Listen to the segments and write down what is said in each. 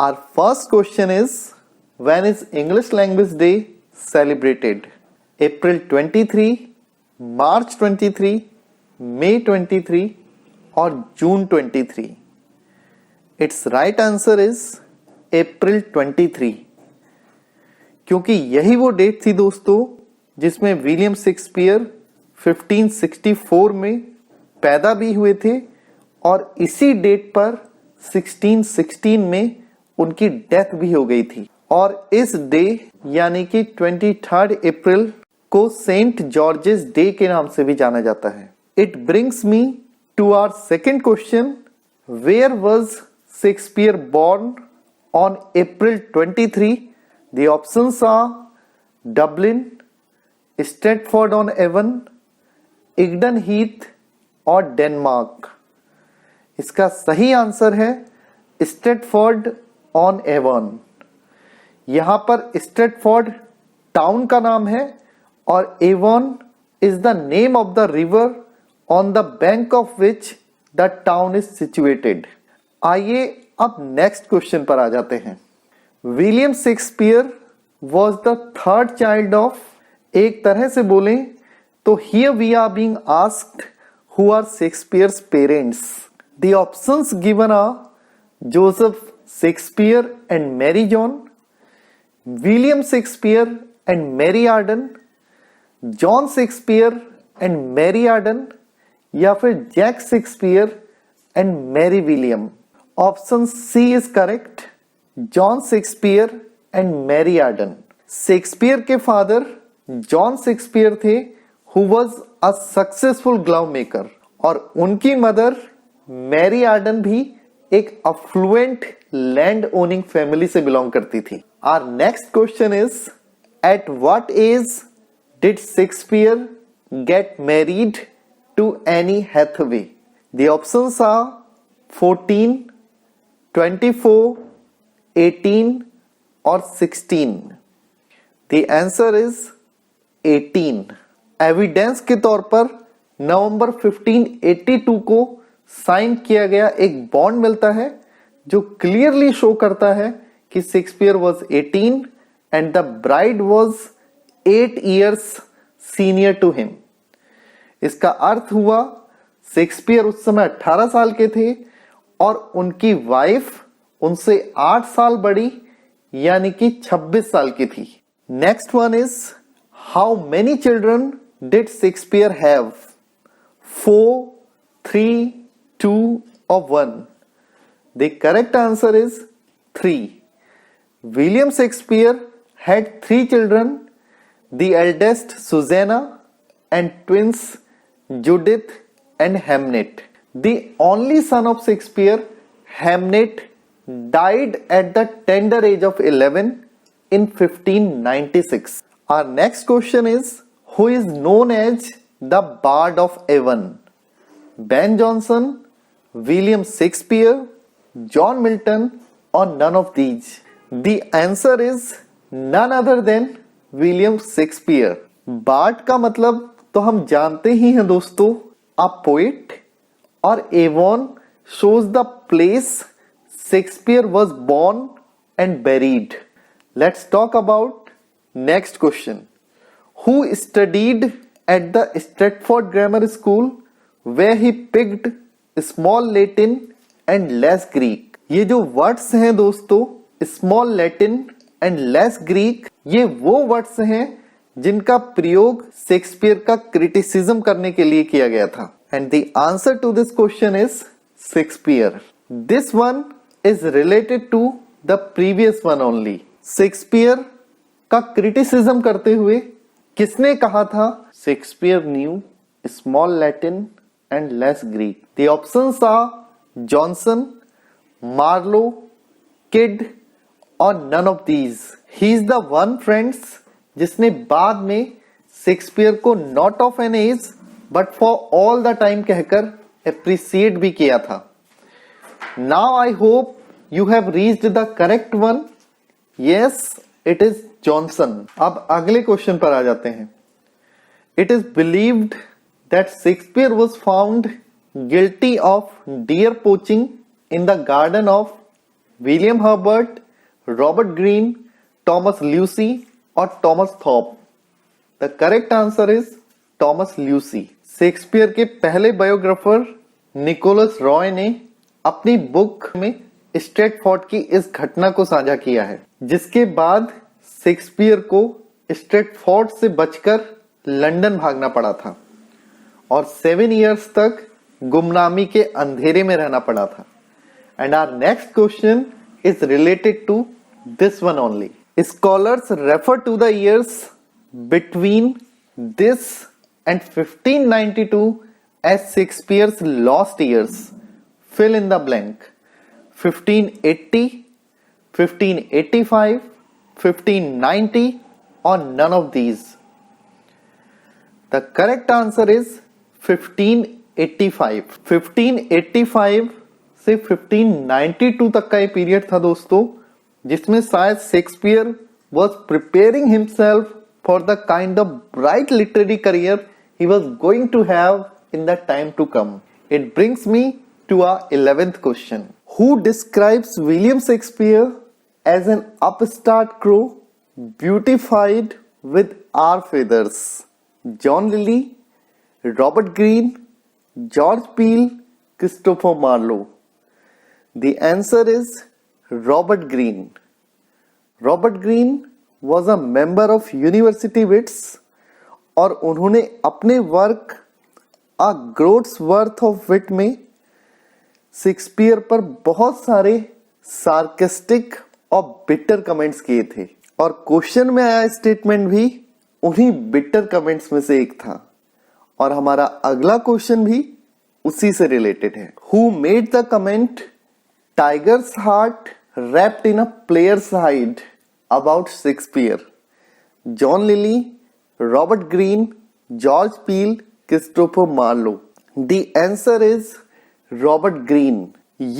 Our first question is, when is English Language Day celebrated? April 23, March 23, May 23 or June 23? Its right answer is April 23, क्योंकि यही वो date थी दोस्तों जिसमें William Shakespeare 1564 में पैदा भी हुए थे और इसी डेट पर 1616 में उनकी डेथ भी हो गई थी। और इस डे यानी कि 23 अप्रैल को सेंट जॉर्जेस डे के नाम से भी जाना जाता है। It brings me to our second question, where was Shakespeare born on April 23? The options are Dublin, Stratford-on-Avon, Egdon Heath और डेनमार्क। इसका सही आंसर है स्ट्रेटफोर्ड ऑन एवन। यहां पर स्ट्रेटफोर्ड टाउन का नाम है और Avon is the name of the river on the bank of which the town is situated. आइए अब नेक्स्ट क्वेश्चन पर आ जाते हैं। William Shakespeare was the third child of, एक तरह से बोलें तो here we are being asked who are Shakespeare's parents. The options given are Joseph Shakespeare and Mary John, William Shakespeare and Mary Arden, John Shakespeare and Mary Arden या फिर Jack Shakespeare and Mary William. Option C is correct, John Shakespeare and Mary Arden. Shakespeare के father John Shakespeare थे who was a successful glove maker और उनकी mother Mary Arden भी एक affluent land owning family से belong करती थी। Our next question is, at what age did Shakespeare get married to Anne Hathaway? The options are 14, 24, 18 और 16। The answer is 18। Evidence के तौर पर नवंबर 1582 को साइन किया गया एक बॉन्ड मिलता है जो क्लियरली शो करता है कि Shakespeare was 18 and the bride was 8 years senior to him. इसका अर्थ हुआ शेक्सपियर उस समय 18 साल के थे और उनकी वाइफ उनसे 8 साल बड़ी यानी कि 26 साल की थी। Next one is, how many children did Shakespeare have? 4, 3, 2 or 1? The correct answer is 3. William Shakespeare had 3 children, the eldest Susanna and twins Judith and Hamlet. The only son of Shakespeare, Hamlet, died at the tender age of 11 in 1596. Our next question is, who is known as the Bard of Avon? Ben Jonson, William Shakespeare, John Milton or none of these? The answer is none other than William Shakespeare. Bard का मतलब तो हम जानते ही हैं दोस्तों, a poet, और Avon shows the place Shakespeare was born and buried. Let's talk about next question. Who studied at the Stratford Grammar School where he picked small Latin and less Greek? ये जो words हैं दोस्तों, small Latin and less Greek, ये वो words हैं जिनका प्रयोग Shakespeare का क्रिटिसिज्म करने के लिए किया गया था। And the answer to this question is Shakespeare. This one is related to the previous one only. Shakespeare का क्रिटिसिज्म करते हुए किसने कहा था? Shakespeare knew small Latin and less Greek. The options are Johnson, Marlowe, Kyd और none of these. He is the one friends जिसने बाद में शेक्सपियर को not of an age but for all the time कहकर appreciate भी किया था। Now I hope you have reached the correct one. Yes, it is Johnson. अब अगले क्वेश्चन पर आ जाते हैं। It is believed that Shakespeare was found guilty of deer poaching in the garden of William Herbert, Robert Greene, Thomas Lucy और Thomas Thorpe? The correct answer is Thomas Lucy. Shakespeare के पहले biographer Nicholas Roy ने अपनी book में Stratford की इस घटना को साझा किया है, जिसके बाद शेक्सपियर को स्ट्रेटफोर्ड से बचकर लंदन भागना पड़ा था और 7 इयर्स तक गुमनामी के अंधेरे में रहना पड़ा था। And our next question is related to this one only. Scholars refer to the years between this and 1592 as Shakespeare's lost years. Fill in the blank. 1580, 1585, 1590 or none of these? The correct answer is 1585. 1585 से 1592 तक का ये period था दोस्तों, जिसमें शायद Shakespeare was preparing himself for the kind of bright literary career he was going to have in the time to come. It brings me to our 11th question. Who describes William Shakespeare as an upstart crow beautified with our feathers? John Lilly, Robert Greene, George Peele, Christopher Marlowe? The answer is Robert Greene. Robert Greene was a member of University Wits और उन्होंने अपने work a ग्रोट्स worth of विट में Shakespeare पर बहुत सारे sarcastic और bitter comments किए थे और क्वेश्चन में आया स्टेटमेंट भी उन्हीं बिटर कमेंट्स में से एक था। और हमारा अगला क्वेश्चन भी उसी से रिलेटेड है। Who made the comment tigers heart wrapped in a players hide about Shakespeare? John lily, Robert Greene, George Peele, Christopher Marlowe? The answer is Robert Greene.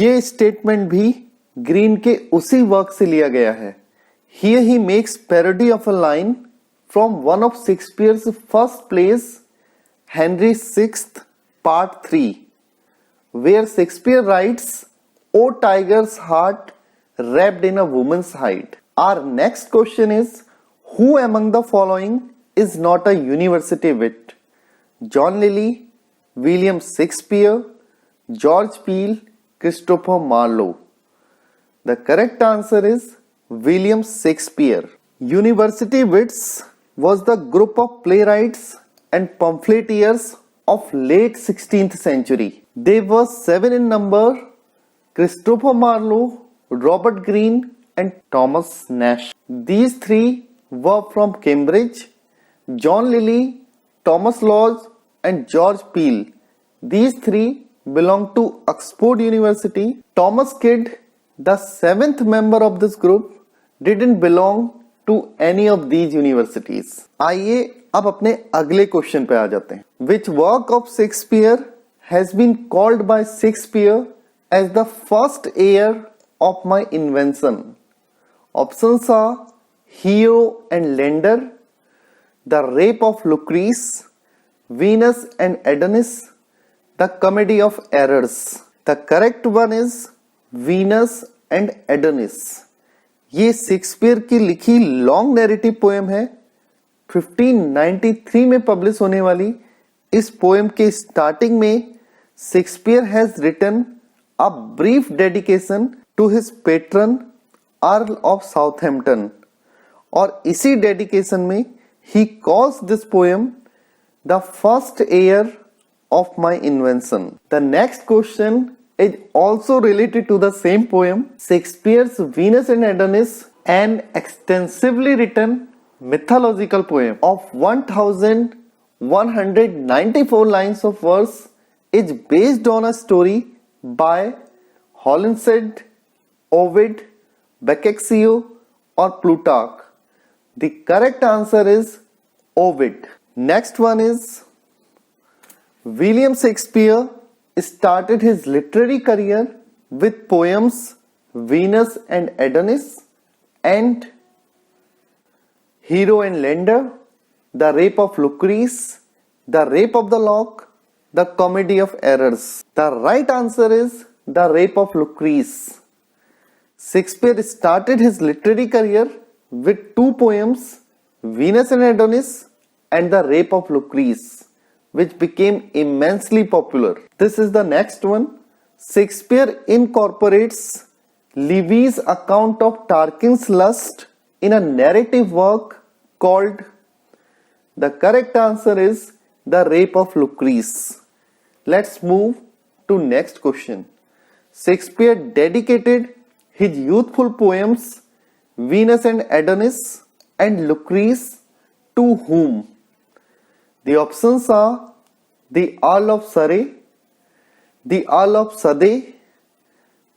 ये स्टेटमेंट भी ग्रीन के उसी वर्क से लिया गया है। Here he makes parody of a line from one of Shakespeare's first plays, Henry VI, Part 3, where Shakespeare writes, "O tiger's heart wrapped in a woman's hide." Our next question is, who among the following is not a university wit? John Lilly, William Shakespeare, George Peele, Christopher Marlowe? The correct answer is William Shakespeare. University wits was the group of playwrights and pamphleteers of late 16th century. They were 7 in number: Christopher Marlowe, Robert Greene and Thomas Nash. These three were from Cambridge. John Lilly, Thomas Lodge and George Peele, these three belong to Oxford University. Thomas Kidd, the 7th member of this group, didn't belong to any of these universities. आइए अब अपने अगले question पे आ जाते हैं। Which work of Shakespeare has been called by Shakespeare as the first heir of my invention? Options are Hero and Leander, The Rape of Lucrece, Venus and Adonis, The Comedy of Errors? The correct one is Venus and Adonis. ये Shakespeare की लिखी long narrative poem है। 1593 में publish होने वाली इस poem के starting में Shakespeare has written a brief dedication to his patron Earl of Southampton और इसी डेडिकेशन में he calls this poem the first heir of my invention. The next question is also related to the same poem, Shakespeare's Venus and Adonis, an extensively written mythological poem of 1194 lines of verse, is based on a story by Hollands, Ovid, Boccaccio or Plutarch. The correct answer is Ovid. Next one is William Shakespeare started his literary career with poems Venus and Adonis and Hero and Leander, The Rape of Lucrece, The Rape of the Lock, The Comedy of Errors. The right answer is The Rape of Lucrece. Shakespeare started his literary career with two poems, Venus and Adonis and The Rape of Lucrece, which became immensely popular. This is the next one. Shakespeare incorporates Livy's account of Tarquin's lust in a narrative work called. The correct answer is The Rape of Lucrece. Let's move to next question. Shakespeare dedicated his youthful poems Venus and Adonis and Lucrece to whom? The options are the Earl of Surrey, the Earl of Surrey,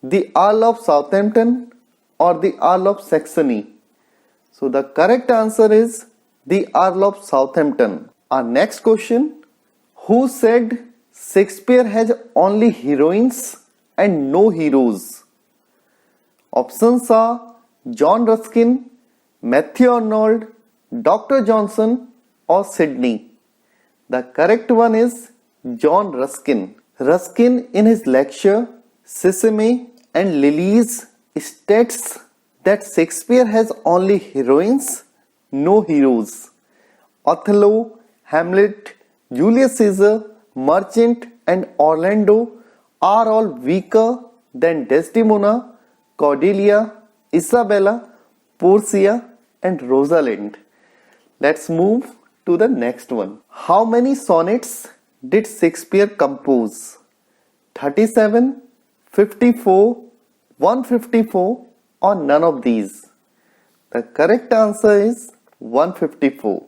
the Earl of Southampton, or the Earl of Saxony. So the correct answer is the Earl of Southampton. Our next question. Who said Shakespeare has only heroines and no heroes? Options are John Ruskin, Matthew Arnold, Dr. Johnson, or Sidney. The correct one is John Ruskin. Ruskin in his lecture Sesame and Lilies states that Shakespeare has only heroines, no heroes. Othello, Hamlet, Julius Caesar, Merchant and Orlando are all weaker than Desdemona, Cordelia, Isabella, Portia and Rosalind. Let's move to the next one. How many sonnets did Shakespeare compose? 37, 54, 154 or none of these? The correct answer is 154.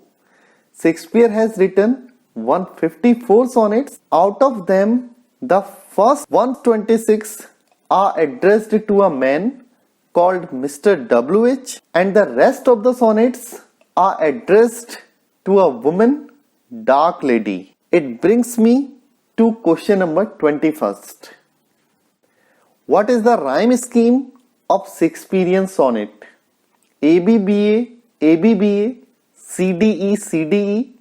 Shakespeare has written 154 sonnets. Out of them, the first 126 are addressed to a man called Mr. W.H. and the rest of the sonnets are addressed to a woman, Dark Lady. It brings me to question number 21st. What is the rhyme scheme of Shakespearean sonnet? ABBA, ABBA, CDE, CDE,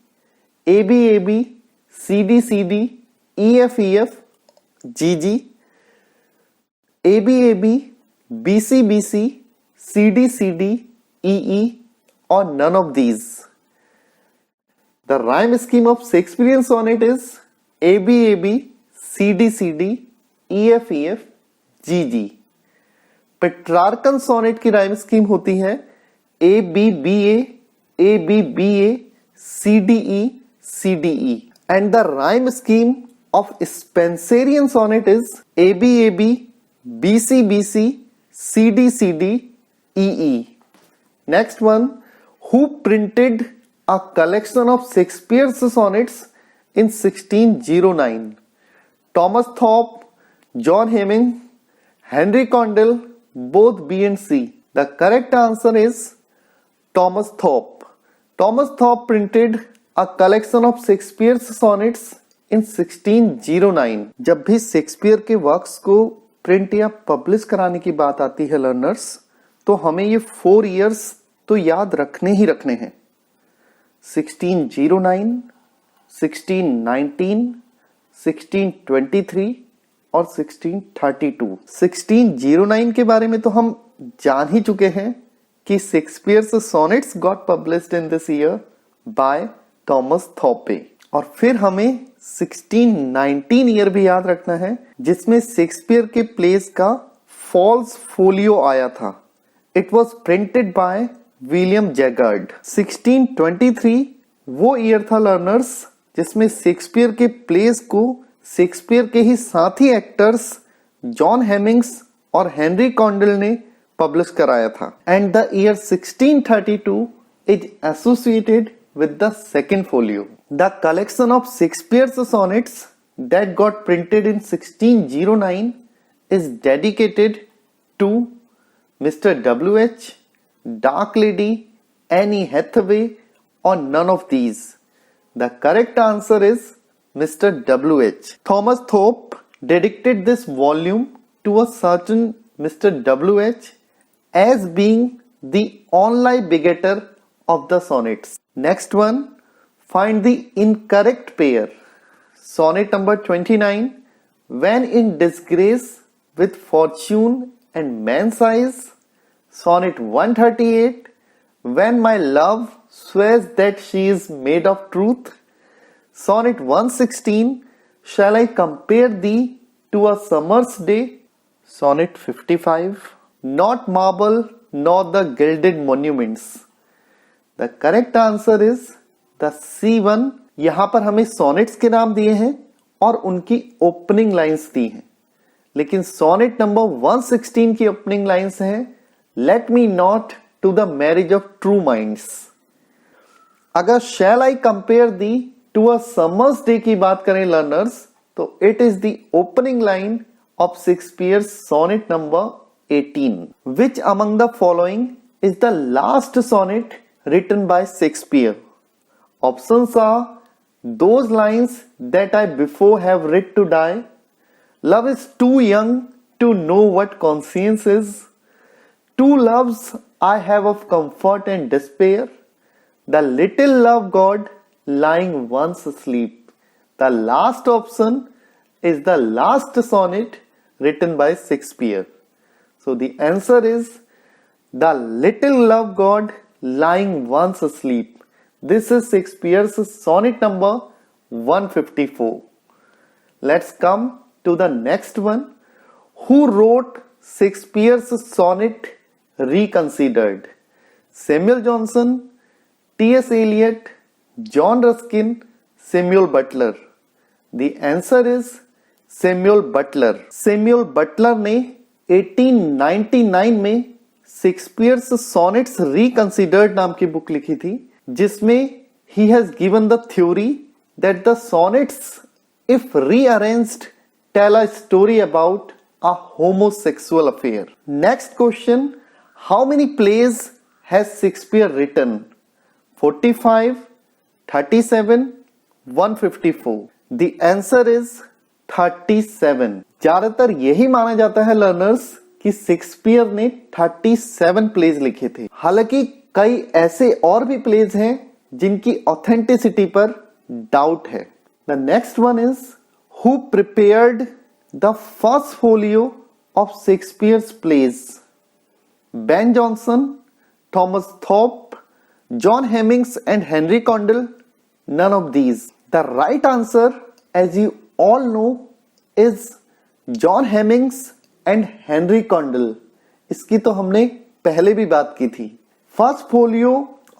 ABAB, CDCD, EFEF, GG, ABAB, BCBC, CDCD, EE or none of these? The rhyme scheme of Shakespearean sonnet is ABAB, CDCD, EFEF, GG. Petrarchan sonnet की rhyme scheme होती है ABBA, ABBA, CDE, CDE. And the rhyme scheme of Spenserian sonnet is ABAB, BCBC, CDCD, EE. Next one. Who printed a collection of Shakespeare's sonnets in 1609? Thomas Thorpe, John Hemming, Henry Condell, both B and C. The correct answer is Thomas Thorpe. Thomas Thorpe printed a collection of Shakespeare's sonnets in 1609. जब भी Shakespeare के works को print या publish कराने की बात आती है लर्नर्स, तो हमें ये 4 इयर्स तो याद रखने ही रखने हैं. 1609, 1619, 1623 और 1632. 1609 के बारे में तो हम जान ही चुके हैं कि Shakespeare's sonnets got published in this year by Thomas Thorpe. और फिर हमें 1619 ईयर भी याद रखना है जिसमें शेक्सपियर के प्लेस का फॉल्स फोलियो आया था. It was printed by William Jaggard. 1623 वो ईयर था लर्नर्स जिसमें शेक्सपियर के प्लेस को शेक्सपियर के ही साथी एक्टर्स जॉन हेमिंग्स और हेनरी कॉन्डल ने पब्लिश कराया था. And the year 1632 is associated with the second folio. The collection of Shakespeare's sonnets that got printed in 1609 is dedicated to Mr. W.H., Dark Lady, Annie Hathaway or none of these. The correct answer is Mr. W.H. Thomas Thorpe dedicated this volume to a certain Mr. W.H. as being the only begetter of the sonnets. Next one, find the incorrect pair. Sonnet number 29. When in disgrace with fortune and man's eyes. Sonnet 138, when my love swears that she is made of truth. Sonnet 116, shall I compare thee to a summer's day? Sonnet 55, not marble nor the gilded monuments. The correct answer is the C1. यहाँ पर हमें sonnets के नाम दिए हैं और उनकी opening lines दी हैं, लेकिन सॉनेट नंबर 116 की ओपनिंग लाइंस हैं, let me not to the marriage of true minds. अगर shall I compare thee to a summer's day की बात करें लर्नर्स, तो it is the opening line of Shakespeare's sonnet number 18. Which among the following is the last sonnet written by Shakespeare? Options are those lines that I before have writ to die, love is too young to know what conscience is, two loves I have of comfort and despair, the little love God lying once asleep. The last option is the last sonnet written by Shakespeare. So the answer is the little love God lying once asleep. This is Shakespeare's sonnet number 154. Let's come to the next one. Who wrote Shakespeare's sonnet Reconsidered? Samuel Johnson, T.S. Eliot, John Ruskin, Samuel Butler. The answer is Samuel Butler. Samuel Butler ने 1899 में Shakespeare's sonnets reconsidered नाम की book लिखी थी, जिसमें he has given the theory that the sonnets, if rearranged, tell a story about a homosexual affair. Next question, how many plays has Shakespeare written? 45, 37, 154. The answer is 37. ज्यादातर यही माना जाता है लर्नर्स कि शेक्सपियर ने 37 प्लेज लिखे थे. हालांकि कई ऐसे और भी प्लेज हैं जिनकी ऑथेंटिसिटी पर डाउट है. The next one is who prepared the first folio of Shakespeare's plays? Ben Jonson, Thomas Thorpe, John Heminges and Henry Condell? None of these. The right answer, as you all know, is John Hemmings and Henry Condell. इसकी तो हमने पहले भी बात की थी. First folio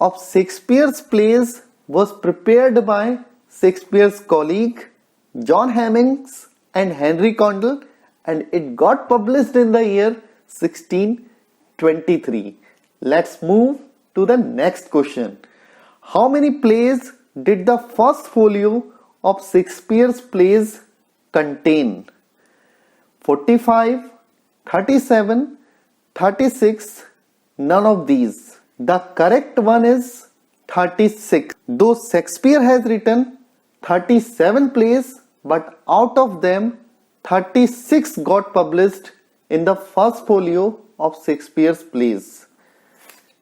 of Shakespeare's plays was prepared by Shakespeare's colleague John Hemmings and Henry Condell, and it got published in the year 1623. Let's move to the next question. How many plays did the first folio of Shakespeare's plays contain? 45, 37, 36, none of these. The correct one is 36. Though Shakespeare has written 37 plays, but out of them 36 got published in the first folio of Shakespeare's plays.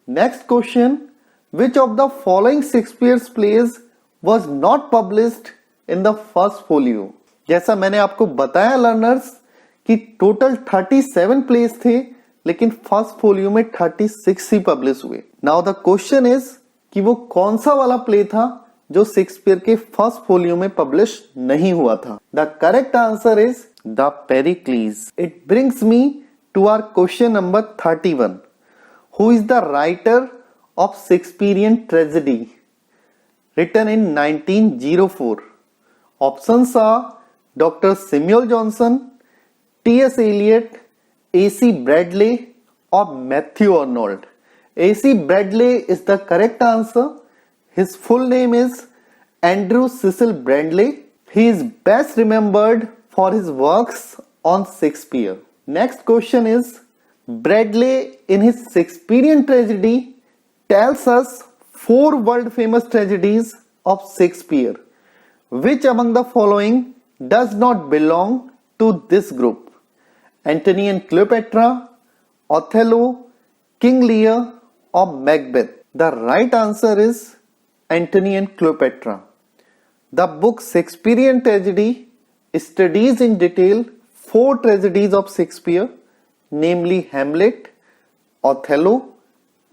Next question, which of the following Shakespeare's plays was not published in the first folio? जैसा मैंने आपको बताया learners कि total 37 place थे, लेकिन first folio में 36 ही publish हुए. Now the question is कि वो कौन सा वाला प्ले था जो शेक्सपियर के फर्स्ट फोलियो में पब्लिश नहीं हुआ था. The correct answer is the Pericles. It brings me to our question number 31. Who is the writer of Shakespearean tragedy written in 1904? Options are Dr. Samuel Johnson, T.S. Eliot, AC Bradley, or Matthew Arnold. AC Bradley is the correct answer. His full name is Andrew Cecil Bradley. He is best remembered for his works on Shakespeare. Next question is, Bradley in his Shakespearean tragedy tells us 4 world famous tragedies of Shakespeare. Which among the following does not belong to this group? Antony and Cleopatra, Othello, King Lear, or Macbeth? The right answer is Antony and Cleopatra. The book Shakespearean Tragedy studies in detail 4 tragedies of Shakespeare, namely Hamlet, Othello,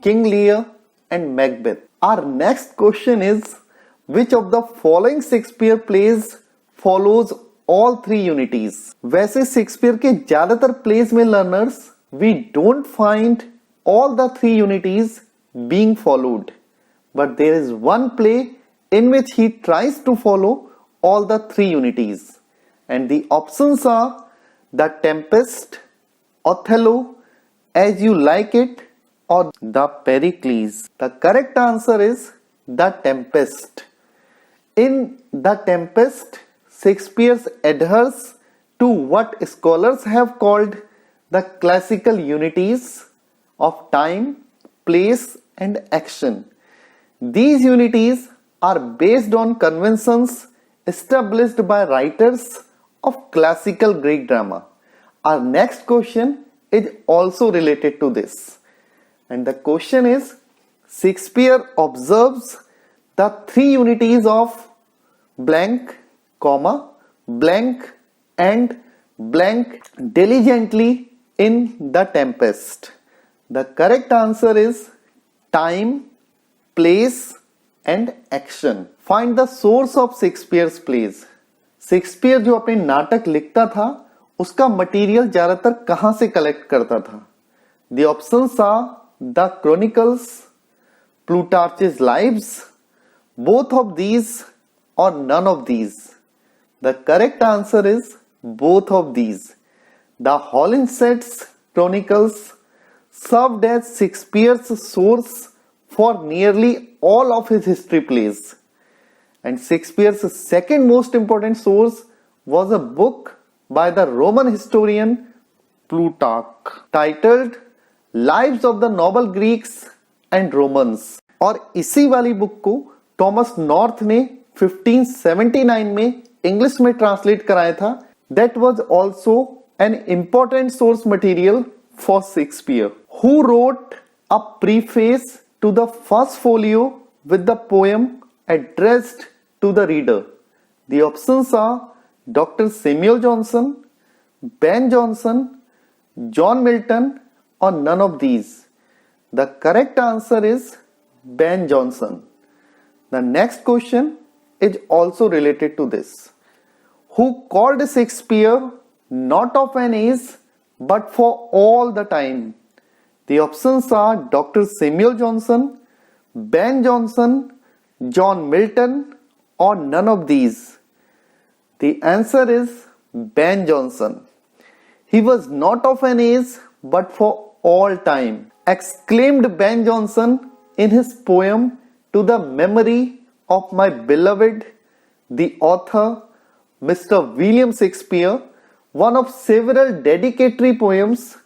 King Lear, and Macbeth. Our next question is, which of the following Shakespeare plays follows all three unities? वैसे Shakespeare के ज्यादातर pledge में learners we don't find all the three unities being followed, but there is one play in which he tries to follow all the three unities, and the options are The Tempest, Othello, As You Like It, or The Pericles. The correct answer is The Tempest. In The Tempest, Shakespeare adheres to what scholars have called the classical unities of time, place, and action. These unities are based on conventions established by writers of classical Greek drama. Our next question is also related to this. And the question is, Shakespeare observes the three unities of blank, comma, blank, and blank diligently in The Tempest. The correct answer is time, place, and action. Find the source of Shakespeare's plays. Shakespeare जो अपने नाटक लिखता था उसका material ज्यादातर कहां से collect करता था? The options are The Chronicles, Plutarch's Lives, both of these, or none of these. The correct answer is both of these. The Hollands Chronicles served as Shakespeare's source for nearly all of his history plays. And Shakespeare's second most important source was a book by the Roman historian Plutarch titled Lives of the Noble Greeks and Romans. और इसी वाली book को Thomas north ने 1579 में English में translate कराया था. That was also an important source material for Shakespeare, who wrote a preface to the first folio with the poem addressed to the reader. The options are Dr. Samuel Johnson, Ben Jonson, John Milton, or none of these. The correct answer is Ben Jonson. The next question is also related to this. Who called Shakespeare not of an age but for all the time? The options are Dr. Samuel Johnson, Ben Jonson, John Milton, or none of these. The answer is Ben Jonson. He was not of an age but for all time, exclaimed Ben Jonson in his poem To the Memory of My Beloved, the author, Mr. William Shakespeare, one of several dedicatory poems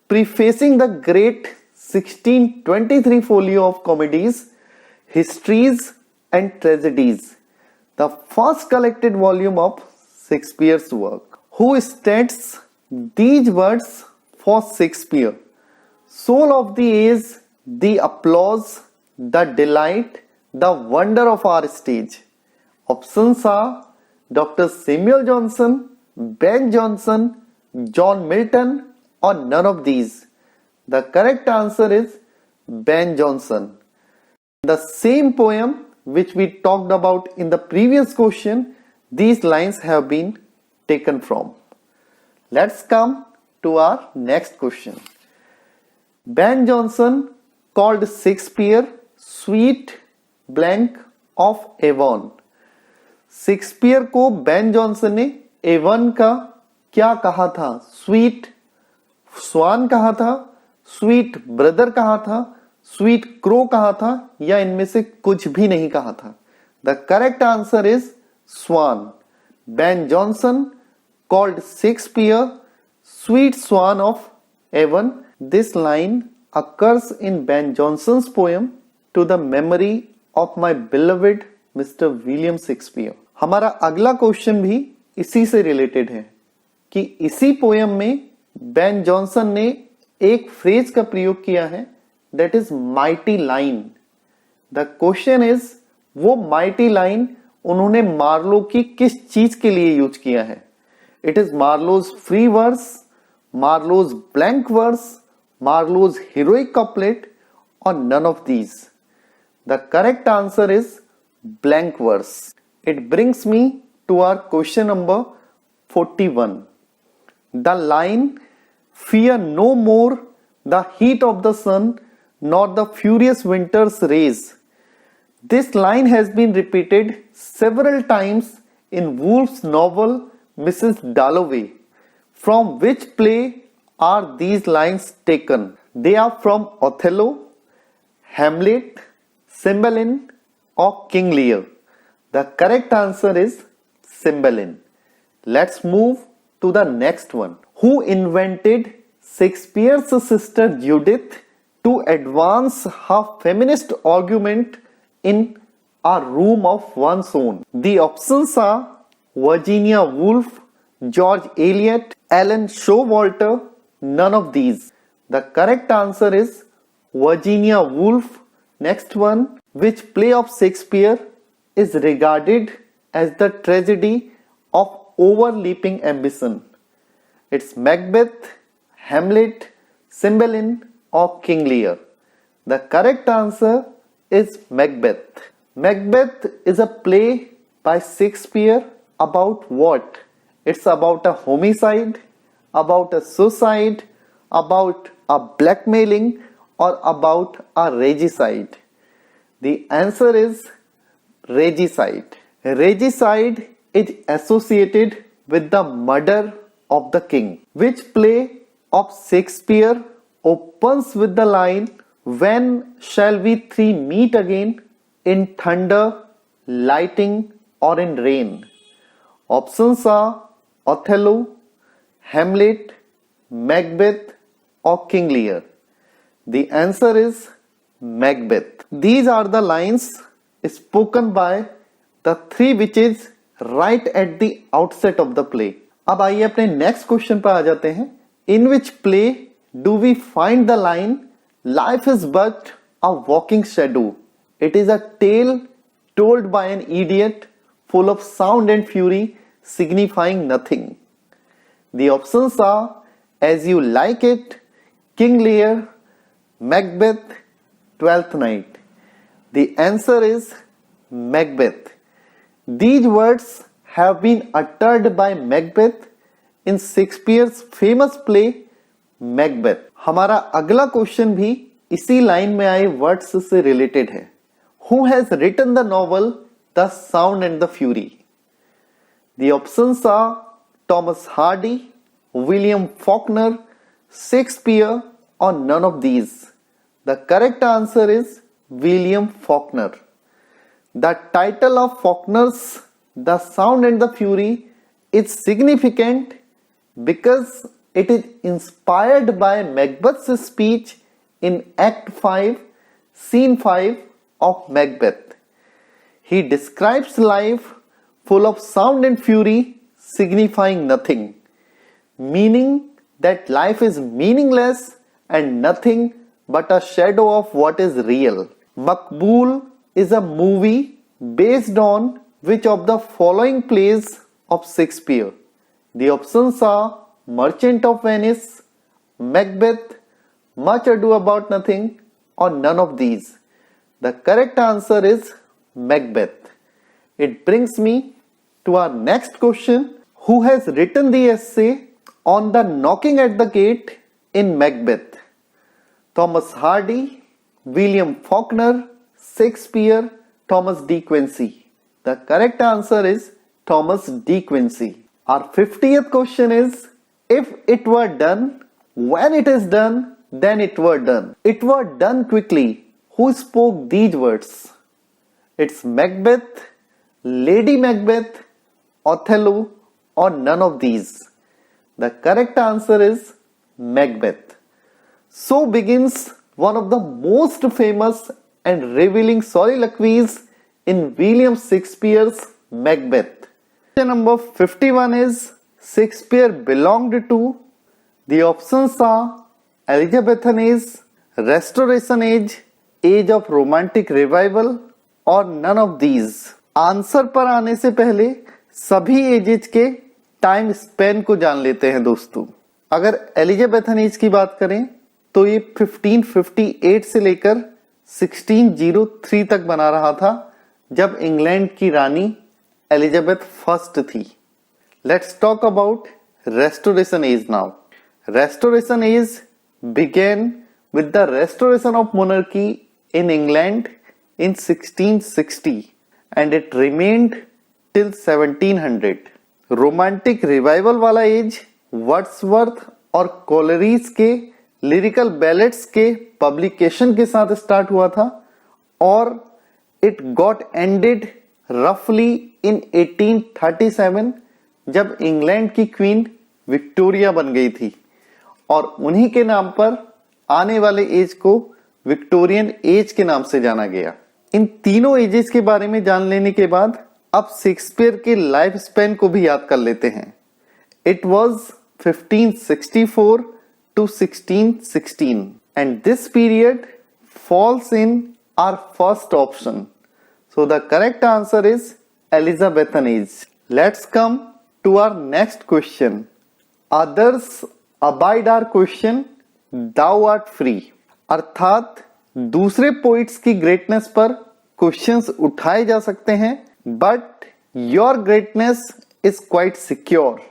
prefacing the great 1623 folio of comedies, histories, and tragedies, the first collected volume of Shakespeare's work. Who states these words for Shakespeare? Soul of the age, the applause, the delight, the wonder of our stage. Options are Dr. Samuel Johnson, Ben Jonson, John Milton, or none of these. The correct answer is Ben Jonson. The same poem which we talked about in the previous question, these lines have been taken from. Let's come to our next question. Ben Jonson called Shakespeare sweet blank of Avon. Shakespeare को Ben Jonson ने Avon का क्या कहा था? Sweet स्वान कहा था, sweet brother कहा था, स्वीट क्रो कहा था, या इनमें से कुछ भी नहीं कहा था? The correct answer is swan. Ben Jonson called Shakespeare sweet swan of Avon. This line occurs in Ben Jonson's poem To the Memory of My Beloved Mr. William Shakespeare. हमारा अगला क्वेश्चन भी इसी से रिलेटेड है कि इसी poem में Ben Jonson ने एक फ्रेज का प्रयोग किया है, that is mighty line. The question is वो माइटी लाइन उन्होंने मार्लो की किस चीज के लिए यूज किया है? It is Marlowe's free verse, Marlowe's blank verse, Marlowe's heroic couplet, or none of these? The correct answer is blank verse. It brings me to our question number 41. The line, "Fear no more the heat of the sun, nor the furious winter's rays." This line has been repeated several times in Woolf's novel Mrs. Dalloway. From which play are these lines taken? They are from Othello, Hamlet, Cymbeline, or King Lear. The correct answer is Cymbeline. Let's move to the next one. Who invented Shakespeare's sister Judith to advance her feminist argument in a room of one's own? The options are Virginia Woolf, George Eliot, Ellen Showalter, none of these. The correct answer is Virginia Woolf. Next one, which play of Shakespeare is regarded as the tragedy of overleaping ambition? It's Macbeth, Hamlet, Cymbeline, or King Lear. The correct answer is Macbeth. Macbeth is a play by Shakespeare about what? It's about a homicide, about a suicide, about a blackmailing, or about a regicide. The answer is regicide. Regicide is associated with the murder of the king. Which play of Shakespeare opens with the line, "When shall we three meet again, in thunder, lightning, or in rain?" Options are Othello, Hamlet, Macbeth, or King Lear. The answer is Macbeth. These are the lines spoken by the three witches right at the outset of the play. अब आइए अपने next question पर आ जाते हैं. In which play do we find the line, "Life is but a walking shadow. It is a tale told by an idiot, full of sound and fury, signifying nothing"? The options are As You Like It, King Lear, Macbeth, Twelfth Night. The answer is Macbeth. These words have been uttered by Macbeth in Shakespeare's famous play Macbeth. हमारा अगला question भी इसी line में आए words से related है. Who has written the novel The Sound and the Fury? The options are Thomas Hardy, William Faulkner, Shakespeare, or none of these. The correct answer is William Faulkner. The title of Faulkner's The Sound and the Fury is significant because it is inspired by Macbeth's speech in Act 5, Scene 5 of Macbeth. He describes life full of sound and fury, signifying nothing, meaning that life is meaningless and nothing but a shadow of what is real. Maqbool is a movie based on which of the following plays of Shakespeare? The options are Merchant of Venice, Macbeth, Much Ado About Nothing, or none of these. The correct answer is Macbeth. It brings me to our next question. Who has written the essay on the knocking at the gate in Macbeth? Thomas Hardy, William Faulkner, Shakespeare, Thomas De Quincey. The correct answer is Thomas De Quincey. Our 50th question is, if it were done, when it is done, then it were done. It were done quickly. Who spoke these words? It's Macbeth, Lady Macbeth, Othello, or none of these. The correct answer is Macbeth. So begins one of the most famous and revealing soliloquies in William Shakespeare's Macbeth. Question number 51 is, Shakespeare belonged to? The options are Elizabethan age, Restoration age, age of romantic revival, और none of these. Answer पर आने से पहले सभी edges के time Spain को जान लेते हैं दोस्तों. अगर एलिजाबेथन एज की बात करें तो ये 1558 से लेकर 1603 तक बना रहा था, जब इंग्लैंड की रानी एलिजाबेथ फर्स्ट थी। Let's talk about restoration age now. Restoration age began with the restoration of monarchy in England in 1660 and it remained till 1700। Romantic revival वाला एज वर्ड्सवर्थ और कोलरीज के लिरिकल बैलेट्स के publication के साथ start हुआ था और इट गॉट एंडेड रफली इन 1837 जब इंग्लैंड की क्वीन विक्टोरिया बन गई थी और उन्हीं के नाम पर आने वाले एज को विक्टोरियन एज के नाम से जाना गया। इन तीनों एजेस के बारे में जान लेने के बाद अब शेक्सपियर के लाइफ स्पैन को भी याद कर लेते हैं। It was 1564 to 1616 and this period falls in our first option. So the correct answer is Elizabethan age. Let's come to our next question. Others abide our question, thou art free। अर्थात दूसरे poets की greatness पर questions उठाए जा सकते हैं but your greatness is quite secure,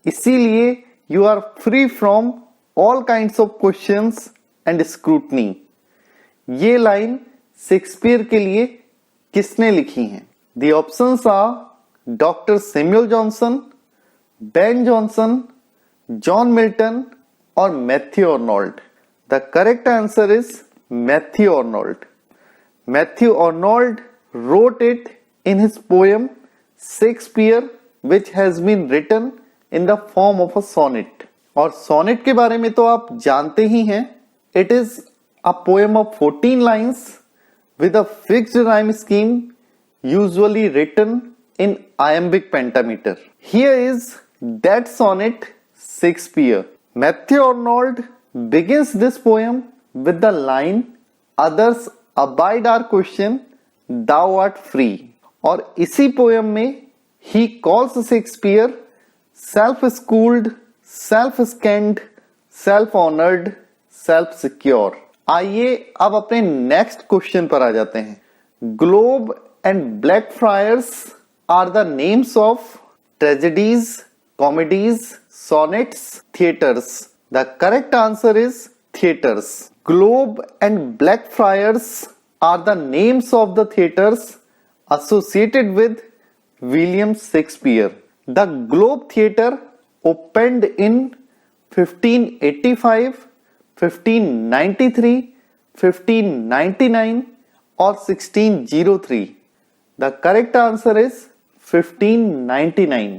इसीलिए you are free from all kinds of questions and scrutiny. ये लाइन शेक्सपियर के लिए किसने लिखी हैं? The options are doctor Samuel Johnson, Ben Jonson, John Milton और Matthew Arnold. The correct answer is Matthew Arnold. Matthew Arnold wrote it in his poem Shakespeare, which has been written in the form of a sonnet। और sonnet के बारे में तो आप जानते ही हैं। It is a poem of 14 lines with a fixed rhyme scheme, usually written in iambic pentameter। Here is that sonnet Shakespeare। Matthew Arnold begins this poem with the line others abide our question, thou art free। और इसी poem में he calls Shakespeare self-schooled, self-scanned, self-honored, self-secure। आइए अब अपने next question पर आ जाते हैं। Globe and Blackfriars are the names of tragedies, comedies, sonnets, theatres. The correct answer is theatres. Globe and Blackfriars are the names of the theatres associated with William Shakespeare। The Globe Theatre opened in 1585, 1593, 1599 or 1603। The correct answer is 1599।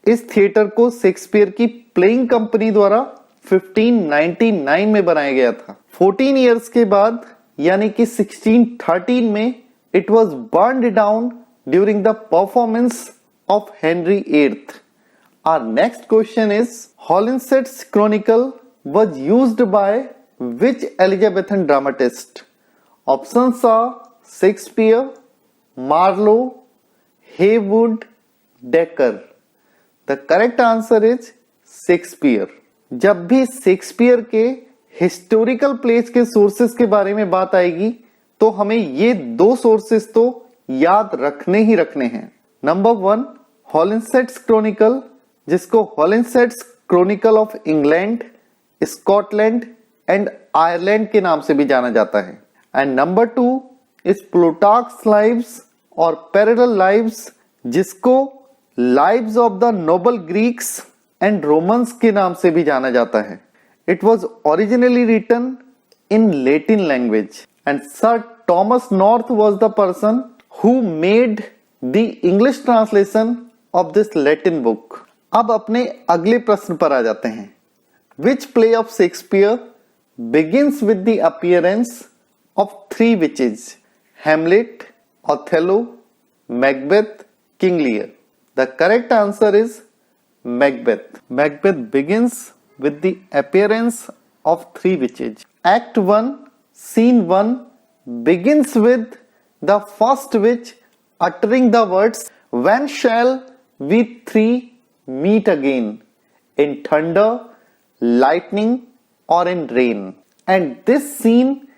इस theatre को Shakespeare की playing company द्वारा 1599 में बनाया गया था। 14 years के बाद यानी कि 1613 में it was burned down during the performance of Henry eighth. Our next question is Holinshed's chronicle was used by which Elizabethan dramatist? Options are Shakespeare, Marlowe, Heywood, Dekker. The correct answer is Shakespeare. जब भी Shakespeare के historical place के sources के बारे में बात आएगी तो हमें ये दो सोर्सेस तो याद रखने ही रखने हैं। नंबर 1 हॉलिंसेट्स क्रॉनिकल, जिसको Holinshed's chronicle of England, Scotland and Ireland के नाम से भी जाना जाता है। And number 2 is Plutarch's lives और पैरेलल लाइव्स, जिसको lives of the noble Greeks and Romans के नाम से भी जाना जाता है। It was originally written in Latin language and Sir Thomas North was the person who made the English translation of this Latin book। अब अपने अगले प्रश्न पर आ जाते हैं। Which play of Shakespeare begins with the appearance of 3 witches? Hamlet, Othello, Macbeth, King Lear। The correct answer is Macbeth। Macbeth begins with the appearance of 3 witches। Act 1, Scene 1 begins with the first witch uttering the words, "When shall we 3 meet again? In thunder, lightning or in rain. And this scene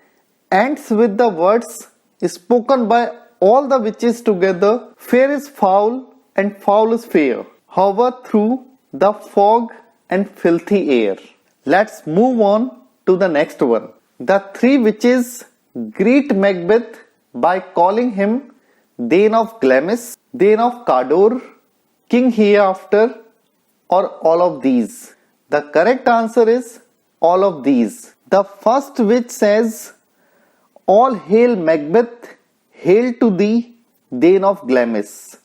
ends with the words spoken by all the witches together, fair is foul and foul is fair, hover through the fog and filthy air. Let's move on to the next one. The three witches greet Macbeth by calling him Thane of Glamis, Thane of Cawdor, King Hereafter, or all of these. The correct answer is all of these. The first witch says, all hail Macbeth, hail to thee, Thane of Glamis.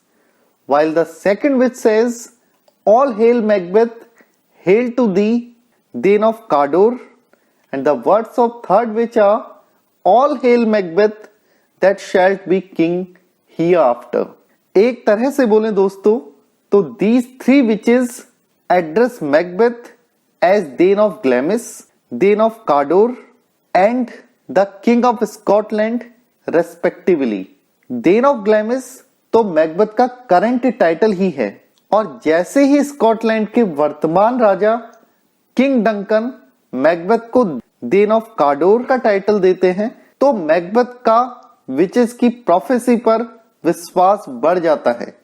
While the second witch says, all hail Macbeth, hail to thee, Thane of Cawdor. And the words of third witch are, all hail Macbeth, that shalt be king hereafter. एक तरह से बोलें दोस्तों तो these three witches address Macbeth as Thane of Glamis, Thane of Cawdor and the King of Scotland respectively. Thane of Glamis तो Macbeth का current title ही है और जैसे ही स्कॉटलैंड के वर्तमान राजा किंग डंकन मैकबेथ को देन ऑफ काडोर का टाइटल देते हैं तो मैकबेथ का विचेस की प्रोफेसी पर विश्वास बढ़ जाता है.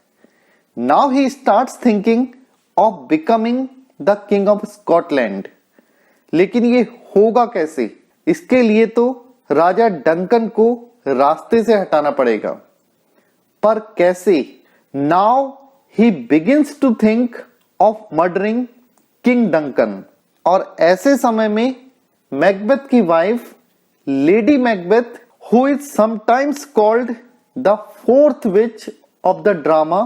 Now he starts thinking of becoming the king of Scotland. लेकिन ये होगा कैसे? इसके लिए तो राजा डंकन को रास्ते से हटाना पड़ेगा. पर कैसे? Now he begins to think of murdering King Duncan. और ऐसे समय में मैकबेथ की wife Lady Macbeth, who is sometimes called the fourth witch of the drama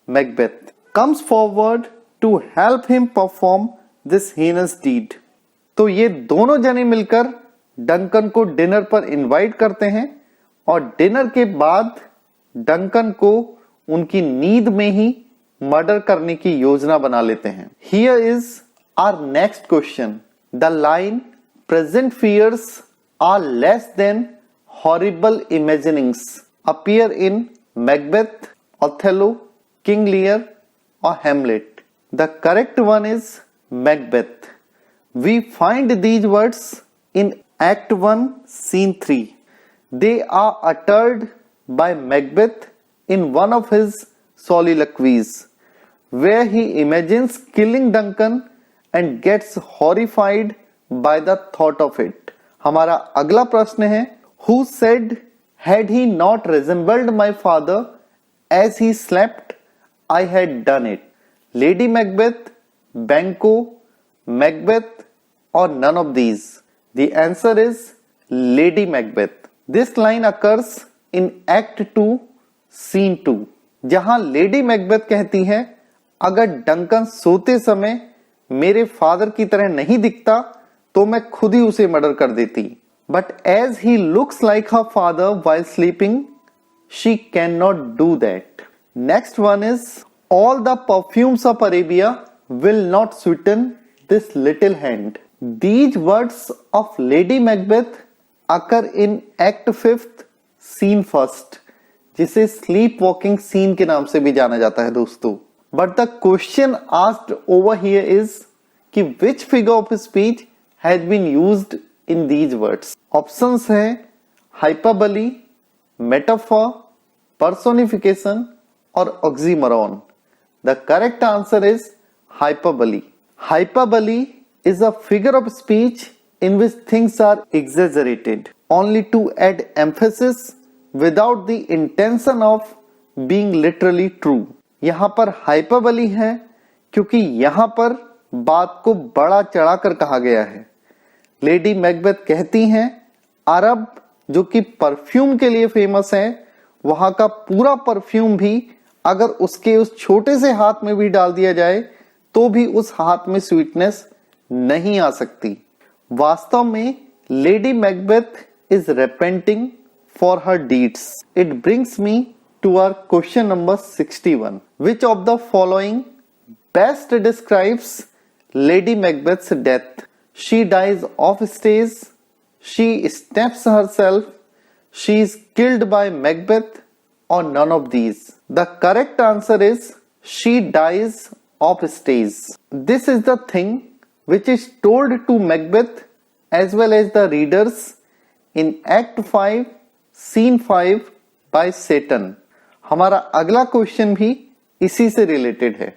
Macbeth, comes forward to help him perform this heinous deed. तो ये दोनों जने मिलकर डंकन को डिनर पर इनवाइट करते हैं और डिनर के बाद डंकन को उनकी नींद में ही मर्डर करने की योजना बना लेते हैं. Here is our next question. The line present fears are less than horrible imaginings appear in Macbeth, Othello, King Lear और Hamlet. The correct one is Macbeth. We find these words in Act 1, Scene 3. They are uttered by Macbeth in one of his soliloquies, where he imagines killing Duncan and gets horrified by the thought of it. हमारा अगला प्रश्न है, Who said, had he not resembled my father as he slept, I had done it? Lady Macbeth, Banquo, Macbeth or none of these? The answer is Lady Macbeth. This line occurs in Act 2, Scene 2, जहां lady Macbeth कहती है, अगर Duncan सोते समय मेरे father की तरह नहीं दिखता तो मैं खुद ही उसे मर्डर कर देती. But as he looks like her father while sleeping, she cannot do that. Next one is, all the perfumes of Arabia will not sweeten this little hand. These words of Lady Macbeth occur in Act 5th, Scene 1st, जिसे sleep walking scene के नाम से भी जाना जाता है दोस्तों. But the question asked over here is कि which figure of speech has been used in these words? Options है hyperbole, metaphor, personification और oxymoron. The correct answer is hyperbole. Hyperbole is a figure of speech in which things are exaggerated only to add emphasis without the intention of being literally true. यहां पर hyperbole है क्योंकि यहां पर बात को बड़ा चढ़ाकर कहा गया है. लेडी मैकबेथ कहती हैं, अरब जो कि परफ्यूम के लिए फेमस है, वहां का पूरा परफ्यूम भी अगर उसके उस छोटे से हाथ में भी डाल दिया जाए तो भी उस हाथ में स्वीटनेस नहीं आ सकती. वास्तव में lady Macbeth is repenting for her deeds. It brings me to our question number 61. Which of the following best describes Lady Macbeth's death? She dies off stage, she stabs herself, she is killed by Macbeth, or none of these? The correct answer is she dies off stage. This is the thing which is told to Macbeth as well as the readers in Act 5, Scene 5 by Satan? हमारा अगला question भी इसी से related है.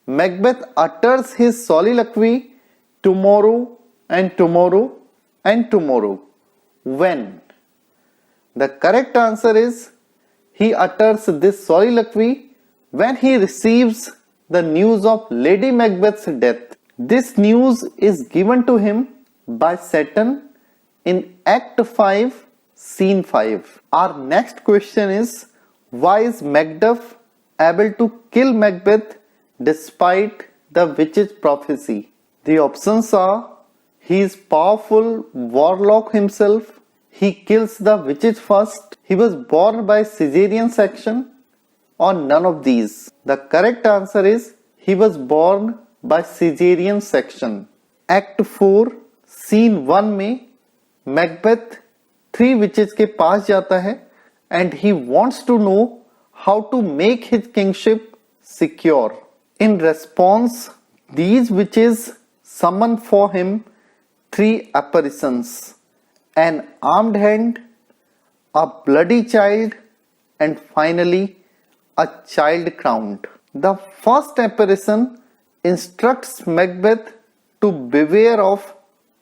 Macbeth utters his soliloquy tomorrow and tomorrow and tomorrow. When? The correct answer is he utters this soliloquy when he receives the news of Lady Macbeth's death. This news is given to him by Satan in Act 5, Scene 5. Our next question is, why is Macduff able to kill Macbeth despite the witch's prophecy? The options are, he is powerful warlock himself, he kills the witches first, he was born by cesarean section, or none of these. The correct answer is, he was born by cesarean section. Act 4, Scene 1 में Macbeth 3 witches के पास जाता है and he wants to know how to make his kingship secure. In response, these witches summon for him 3 apparitions: an armed hand, a bloody child, and finally a child crowned. The first apparition instructs Macbeth to beware of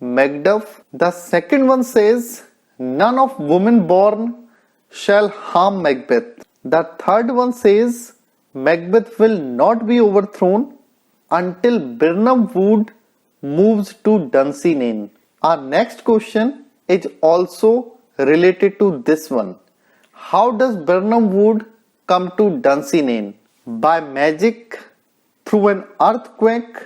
Macduff. The second one says, none of women born shall harm Macbeth. The third one says, Macbeth will not be overthrown until Birnam Wood moves to Dunsinane. Our next question is also related to this one. How does Birnam Wood come to Dunsinane? By magic? Through an earthquake?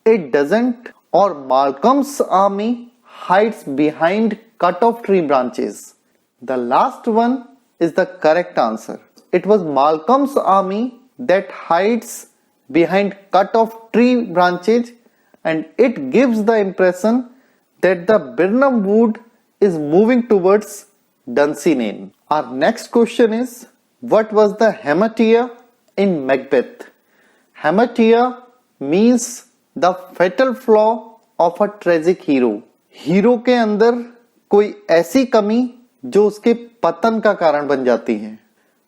It doesn't. Or Malcolm's army hides behind cut-off tree branches? The last one is the correct answer. It was Malcolm's army that hides behind cut-off tree branches, and it gives the impression that the Birnam Wood is moving towards Dunsinane. Our next question is, what was the hamartia in Macbeth? Hamartia means the fatal flaw of a tragic hero. Hero के अंदर कोई ऐसी कमी जो उसके पतन का कारण बन जाती है.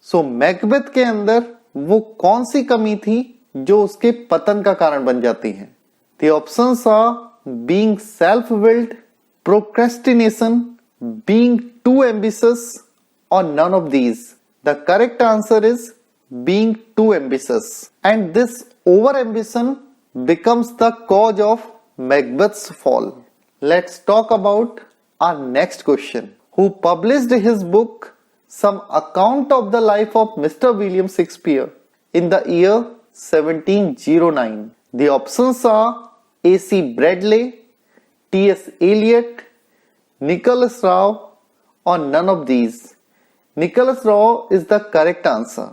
सो मैकबेथ के अंदर वो कौन सी कमी थी जो उसके पतन का कारण बन जाती है? The options are being self-willed, procrastination, being too ambitious, or none of these. The correct answer is being too ambitious. And this over-ambition becomes the cause of Macbeth's fall. Let's talk about our next question. Who published his book, Some Account of the Life of Mr. William Shakespeare, in the year 1709? The options are AC Bradley, T.S. Eliot, Nicholas Rao, or none of these. Nicholas Rao is the correct answer.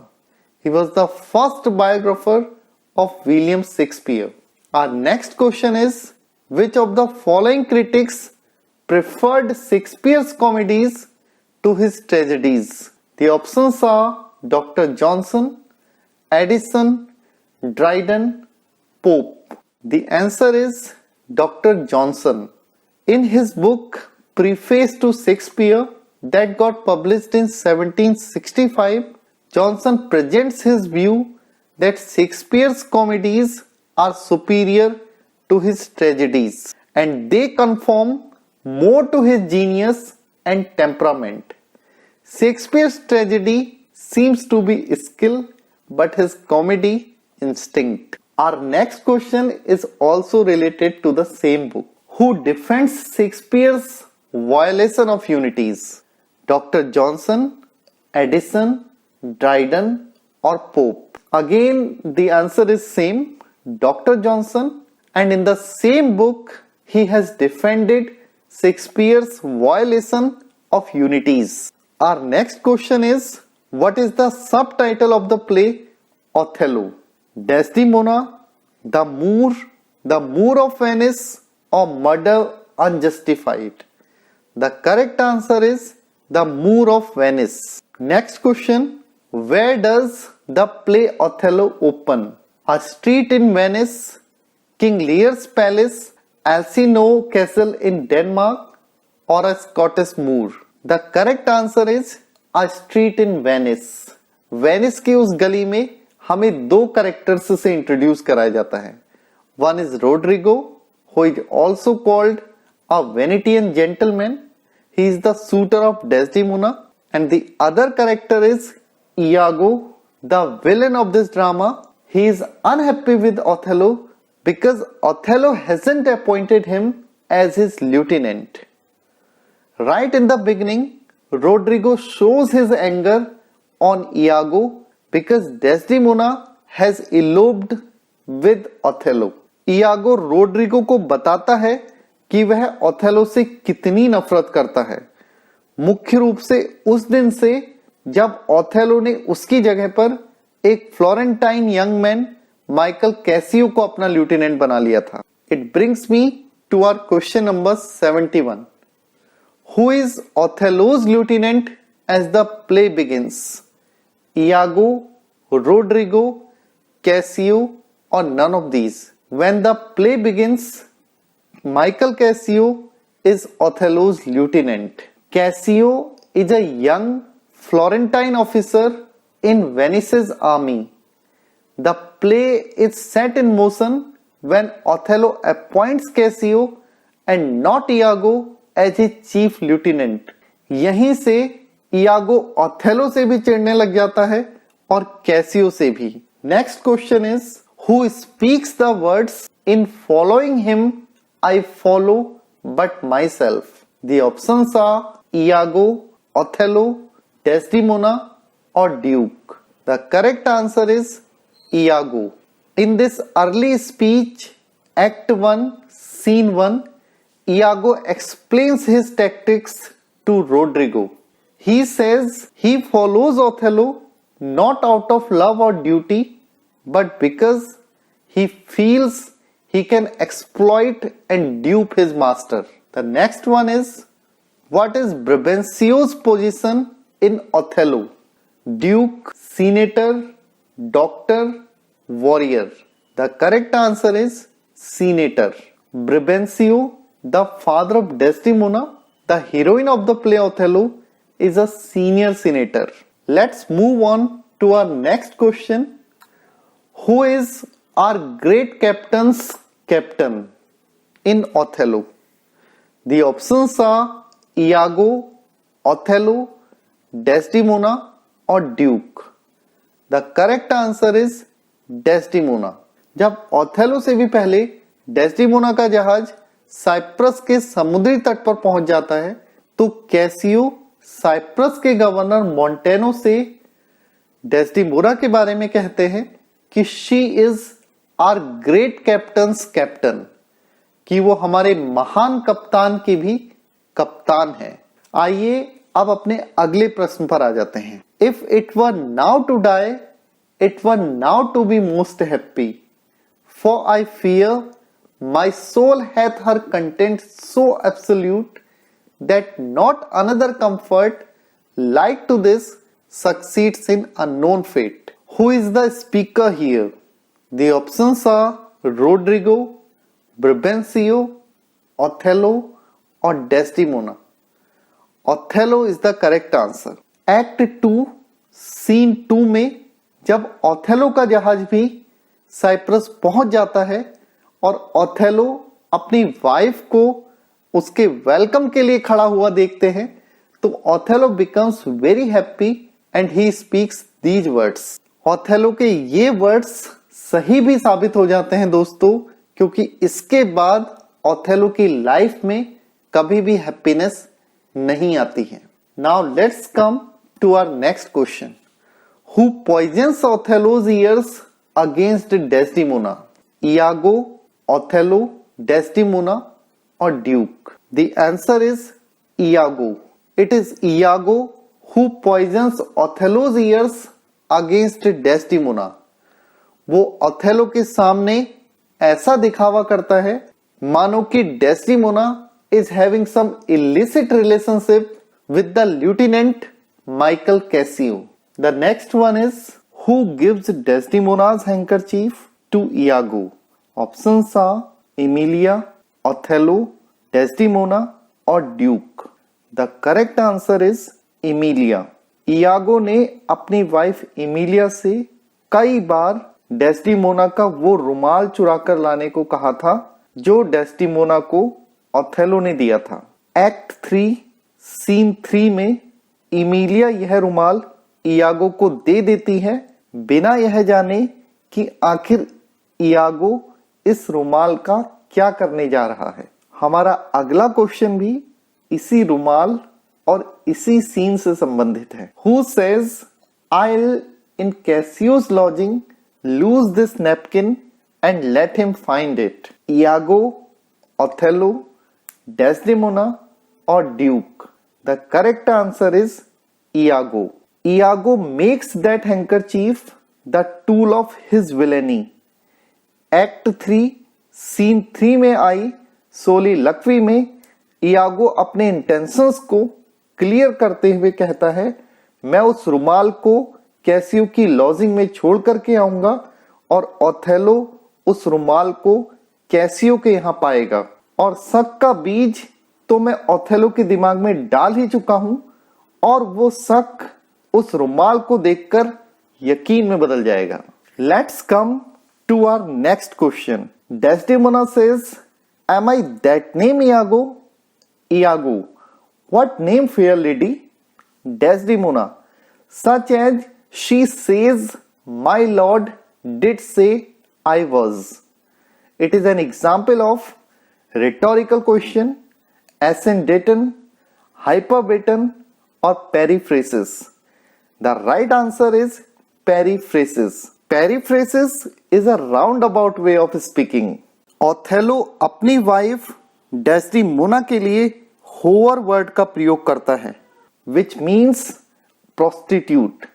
He was the first biographer of William Shakespeare. Our next question is, which of the following critics preferred Shakespeare's comedies to his tragedies? The options are Dr. Johnson, Addison, Dryden, Pope. The answer is Dr. Johnson. In his book Preface to Shakespeare that got published in 1765, Johnson presents his view that Shakespeare's comedies are superior to his tragedies and they conform more to his genius and temperament. Shakespeare's tragedy seems to be skill, but his comedy instinct. Our next question is also related to the same book. Who defends Shakespeare's violation of unities? Dr. Johnson, Addison, Dryden, or Pope? Again, the answer is same, Dr. Johnson, and in the same book, he has defended Shakespeare's violation of unities. Our next question is, what is the subtitle of the play Othello? Desdemona, the Moor of Venice, or Murder Unjustified? The correct answer is the Moor of Venice. Next question, where does the play Othello open? A street in Venice, King Lear's palace, Elsinore Castle in Denmark or a Scottish moor? The correct answer is a street in Venice. Venice की उस गली में हमें दो characters से introduce कराया जाता है. One is Rodrigo, who is also called a Venetian gentleman. He is the suitor of Desdemona, and the other character is Iago, the villain of this drama. He is unhappy with Othello because Othello hasn't appointed him as his lieutenant. Right in the beginning, Rodrigo shows his anger on Iago because Desdemona has eloped with Othello. Iago Rodrigo को बताता है कि वह Othello से कितनी नफरत करता है, मुख्य रूप से उस दिन से जब ओथेलो ने उसकी जगह पर एक Florentine young man Michael Cassio को अपना लिeutenant बना लिया था. It brings me to our question number 71. Who is Othello's lieutenant as the play begins? Iago, Rodrigo, Cassio, or none of these? When the play begins, Michael Cassio is Othello's lieutenant. Cassio is a young Florentine officer in Venice's army. The play is set in motion when Othello appoints Cassio and not Iago as his chief lieutenant. यहीं से Iago Othello से भी चिढ़ने लग जाता है और Cassio से भी. Next question is, who speaks the words in following him I follow but myself? The options are Iago, Othello, Desdemona, or Duke. The correct answer is Iago. In this early speech, Act 1, Scene 1, Iago explains his tactics to Rodrigo. He says he follows Othello not out of love or duty, but because he feels he can exploit and dupe his master. The next one is, what is Brabantio's position in Othello? Duke, senator, doctor, warrior. The correct answer is senator. Brabantio, the father of Desdemona, the heroine of the play Othello, is a senior senator. Let's move on to our next question. Who is our great captain's captain in Othello? The options are Iago, Othello, Desdemona, or Duke. The correct answer is Desdemona. जब Othello से भी पहले Desdemona का जहाज Cyprus के समुद्री तट पर पहुंच जाता है तो कैसियो साइप्रस के गवर्नर मोंटेनो से डेस्डेमोना के बारे में कहते हैं कि she is our great captain's captain, कि वो हमारे महान कप्तान की भी कप्तान है. आइए अब अपने अगले प्रश्न पर आ जाते हैं. If it were now to die, it were now to be most happy, for I fear my soul hath her content so absolute that not another comfort like to this succeeds in unknown fate. Who is the speaker here? The options are Rodrigo, Brabantio, Othello, or Desdemona. Othello is the correct answer. Act 2, Scene 2 में जब Othello का जहाज भी Cyprus पहुंच जाता है और Othello अपनी वाइफ को उसके वेलकम के लिए खड़ा हुआ देखते हैं तो Othello becomes very happy and he speaks these words. Othello के ये वर्ड्स सही भी साबित हो जाते हैं दोस्तों, क्योंकि इसके बाद ओथेलो की लाइफ में कभी भी हैप्पीनेस नहीं आती है. Now let's come to our next question. Who poisons Othello's ears against Desdemona? Iago, Othello, Desdemona, or Duke? The answer is Iago. It is Iago who poisons Othello's ears against Desdemona. वो Othello के सामने ऐसा दिखावा करता है मानो कि Desdemona is having some illicit relationship with the lieutenant Michael Cassio. The next one is, who gives Desdemona's handkerchief to Iago? Options are Emilia, Othello, Desdemona और Duke? The correct answer is Emilia. Iago ने अपनी wife Imiliya से कई बार Desdemona का वो रुमाल चुरा कर लाने को कहा था जो डेस्डिमोना को ओथेलो ने दिया था। एक्ट 3 सीन 3 में इमिलिया यह रुमाल इयागो को दे देती है बिना यह जाने कि आखिर इयागो इस रुमाल का क्या करने जा रहा है। हमारा अगला क्वेश्चन भी इसी रुमाल और इसी सीन से संबंधित है। Who says I'll in Cassio's lodging lose this napkin and let him find it? Iago, Othello, Desdemona or Duke? The correct answer is Iago. Iago makes that handkerchief the tool of his villainy. Act 3 scene 3 में आई सोली लकवी में Iago अपने intentions को clear करते हुए कहता है, मैं उस रुमाल को कैसियो की लॉजिंग में छोड़ करके आऊंगा और ओथेलो उस रुमाल को कैसियो के यहां पाएगा। और शक का बीज तो मैं ओथेलो के दिमाग में डाल ही चुका हूं और वो शक उस रुमाल को देखकर यकीन में बदल जाएगा। Let's come to our next question. Desdemona says, am I that name Iago? Iago, what name, fair lady? Desdemona, such as she says my lord did say I was. It is an example of rhetorical question, ascendaton, hyperbaton or periphrasis. The right answer is periphrasis. Periphrasis is a roundabout way of speaking. Othello अपनी wife Desdemona के लिए hover word का प्रयोग करता है which means prostitute.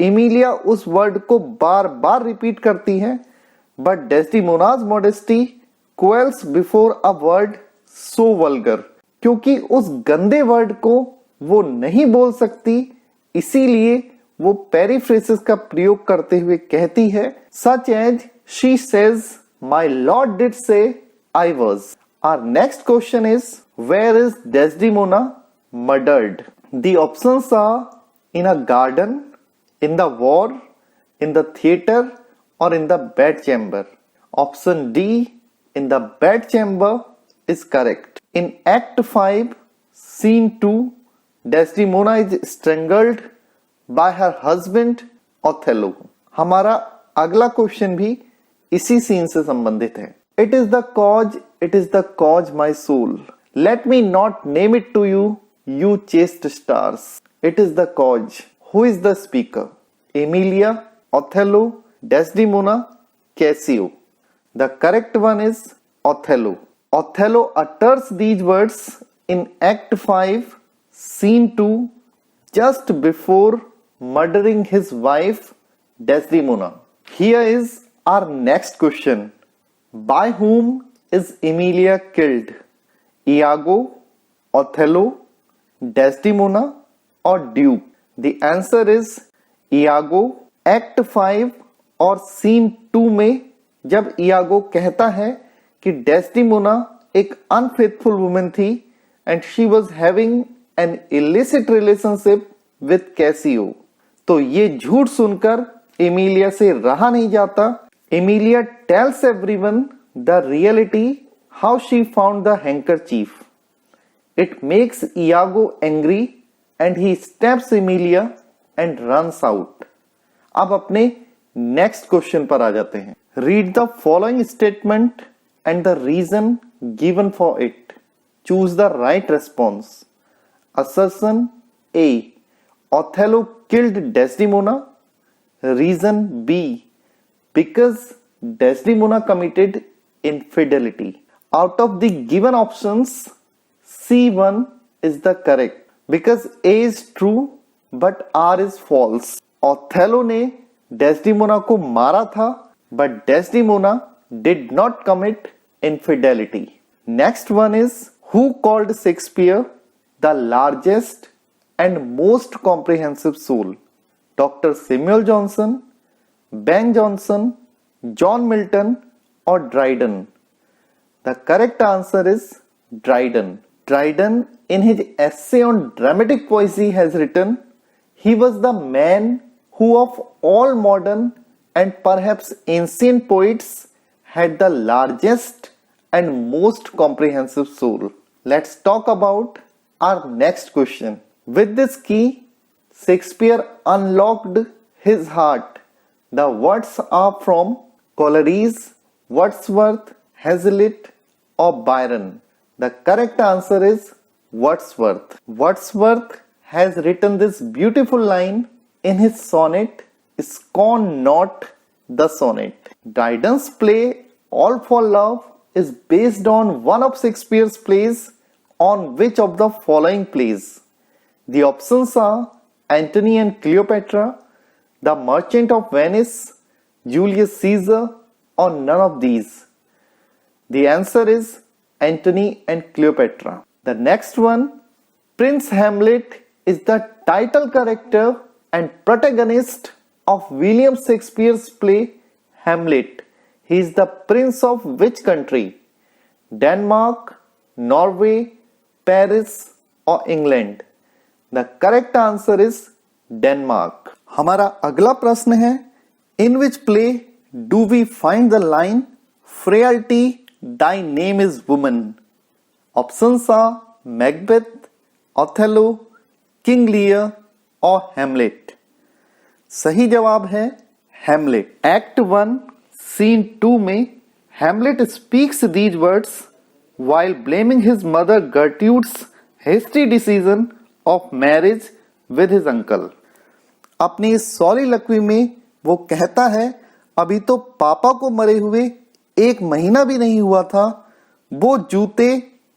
Imiliya उस word को बार बार repeat करती है but Desdemona's modesty quells before a word so vulgar. क्योंकि उस गंदे वर्ड को वो नहीं बोल सकती इसीलिए वो पेरिफ्रेसिस का प्रयोग करते हुए कहती है, such as she says my lord did say I was. Our next question is, where is Desdemona murdered? The options are in a garden, in the war, in the theater or in the bedchamber. Option D, in the bedchamber is correct. In Act 5, Scene 2, Desdemona is strangled by her husband Othello. हमारा अगला question भी इसी scene से संबंधित है। It is the cause, my soul. Let me not name it to you, you chaste stars. It is the cause. Who is the speaker? Emilia, Othello, Desdemona, Cassio. The correct one is Othello. Othello utters these words in Act 5, Scene 2, just before murdering his wife, Desdemona. Here is our next question. By whom is Emilia killed? Iago, Othello, Desdemona or Duke? The answer is Iago. Act 5 और Scene 2 में जब Iago कहता है कि Desdemona एक unfaithful woman थी and she was having an illicit relationship with Cassio, तो ये झूठ सुनकर एमिलिया से रहा नहीं जाता। Emilia tells everyone the reality how she found the handkerchief. It makes Iago angry and he stabs Emilia and runs out. अब अपने नेक्स्ट क्वेश्चन पर आ जाते हैं। Read the following statement and the reason given for it. Choose the right response. Assertion A. Othello killed Desdemona. Reason B. Because Desdemona committed infidelity. Out of the given options, C1 is the correct because A is true but R is false. Othello ने Desdemona को मारा था but Desdemona did not commit infidelity. Next one is, who called Shakespeare the largest and most comprehensive soul? Dr. Samuel Johnson, Ben Jonson, John Milton or Dryden? The correct answer is Dryden. Dryden, in his essay on dramatic poesy, has written, "He was the man who of all modern and perhaps ancient poets had the largest and most comprehensive soul." Let's talk about our next question. With this key, Shakespeare unlocked his heart. The words are from Coleridge, Wordsworth, Hazlitt, or Byron. The correct answer is Wordsworth. Wordsworth has written this beautiful line in his sonnet, "Scorn not the sonnet." Dryden's play All for Love is based on one of Shakespeare's plays. On which of the following plays? The options are Antony and Cleopatra, The Merchant of Venice, Julius Caesar, or none of these. The answer is Antony and Cleopatra. The next one, Prince Hamlet is the title character and protagonist of William Shakespeare's play Hamlet. He is the prince of which country? Denmark, Norway, Paris, or England? The correct answer is Denmark. हमारा अगला प्रश्न है, In which play do we find the line "Frailty, thy name is woman"? Options are Macbeth, Othello, King Lear, or Hamlet. सही जवाब है Hamlet. Act 1, Scene 2 में Hamlet speaks these words while blaming his mother Gertrude's hasty decision of marriage with his uncle. अपनी इस soliloquy में वो कहता है, अभी तो पापा को मरे हुए 1 महीना भी नहीं हुआ था, वो जूते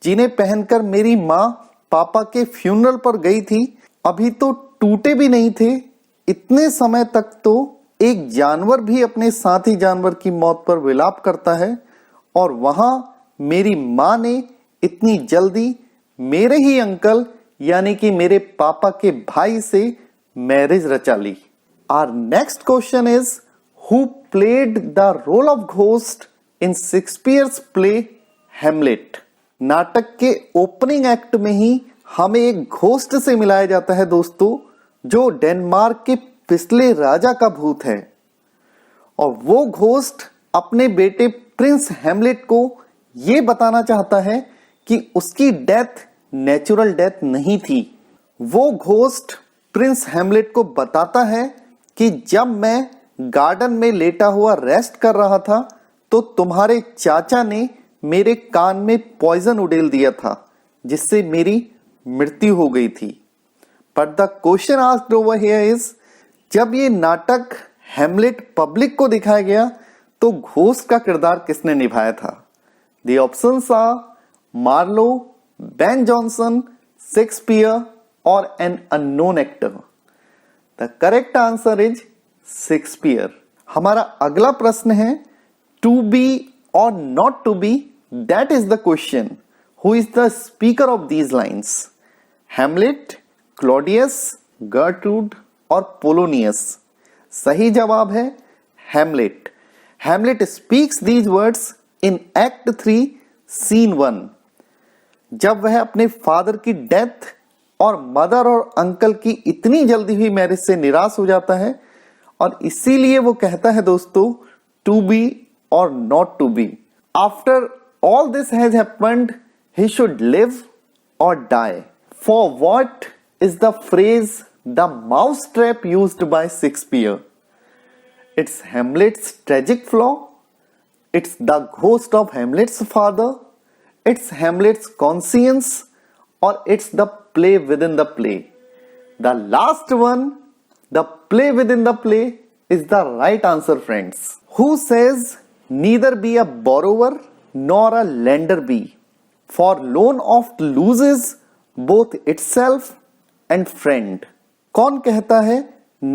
जिन्हें पहनकर मेरी माँ पापा के फ्यूनरल पर गई थी अभी तो टूटे भी नहीं थे। इतने समय तक तो एक जानवर भी अपने साथी जानवर की मौत पर विलाप करता है और वहां मेरी माँ ने इतनी जल्दी मेरे ही अंकल यानी कि मेरे पापा के भाई से मैरिज रचा ली। Our next question is, who played the role of ghost in Shakespeare's play Hamlet? नाटक के ओपनिंग एक्ट में ही हमें एक घोस्ट से मिलाया जाता है दोस्तों, जो डेनमार्क के पिछले राजा का भूत है और वो घोस्ट अपने बेटे प्रिंस हैमलेट को ये बताना चाहता है कि उसकी डेथ नेचुरल डेथ नहीं थी। वो घोस्ट प्रिंस हैमलेट को बताता है कि जब मैं गार्डन में लेटा हुआ रेस्ट कर रहा था तो तुम्हारे चाचा ने मेरे कान में पॉइजन उड़ेल दिया था जिससे मेरी मृत्यु हो गई थी। But the question asked over here is, जब ये नाटक हैमलेट पब्लिक को दिखाया गया तो घोस्ट का किरदार किसने निभाया था? The options are Marlowe, Ben Jonson, Shakespeare और an unknown actor. The correct answer is Shakespeare. हमारा अगला प्रश्न है, to be or not to be, that is the question. Who is the speaker of these lines? Hamlet, Claudius, Gertrude और Polonius? सही जवाब है Hamlet. Hamlet speaks these words in act 3 scene 1, जब वह अपने फादर की डेथ और mother और अंकल की इतनी जल्दी हुई मैरिज से निराश हो जाता है और इसीलिए वो कहता है दोस्तों, to be or not to be. After all this has happened, he should live or die. For what is the phrase the mouse trap used by Shakespeare? It's Hamlet's tragic flaw, it's the ghost of Hamlet's father, it's Hamlet's conscience, or it's the play within the play. The last one, the play within the play, is the right answer, friends. Who says neither be a borrower nor a lender be, for loan oft loses both itself and friend? कौन कहता है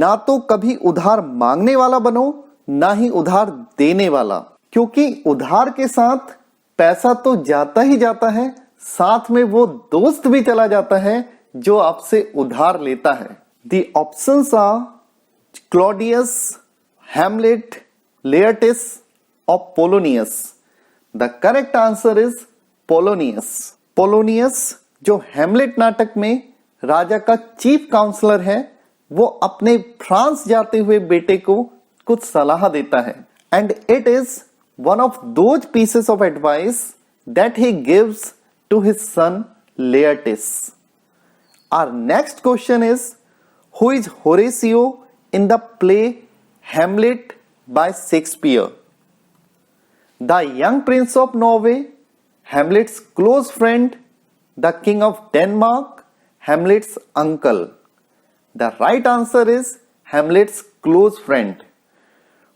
ना तो कभी उधार मांगने वाला बनो ना ही उधार देने वाला, क्योंकि उधार के साथ पैसा तो जाता ही जाता है, साथ में वो दोस्त भी चला जाता है जो आपसे उधार लेता है। The options are Claudius, Hamlet, Laertes और Polonius. The correct answer is Polonius. Polonius जो हेमलेट नाटक में राजा का चीफ काउंसलर है, वो अपने फ्रांस जाते हुए बेटे को कुछ सलाह देता है. And it is one of those pieces of advice that he gives to his son Laertes. Our next question is, who is Horatio in the play Hamlet by Shakespeare? The young prince of Norway, Hamlet's close friend, the king of Denmark, Hamlet's uncle. The right answer is Hamlet's close friend.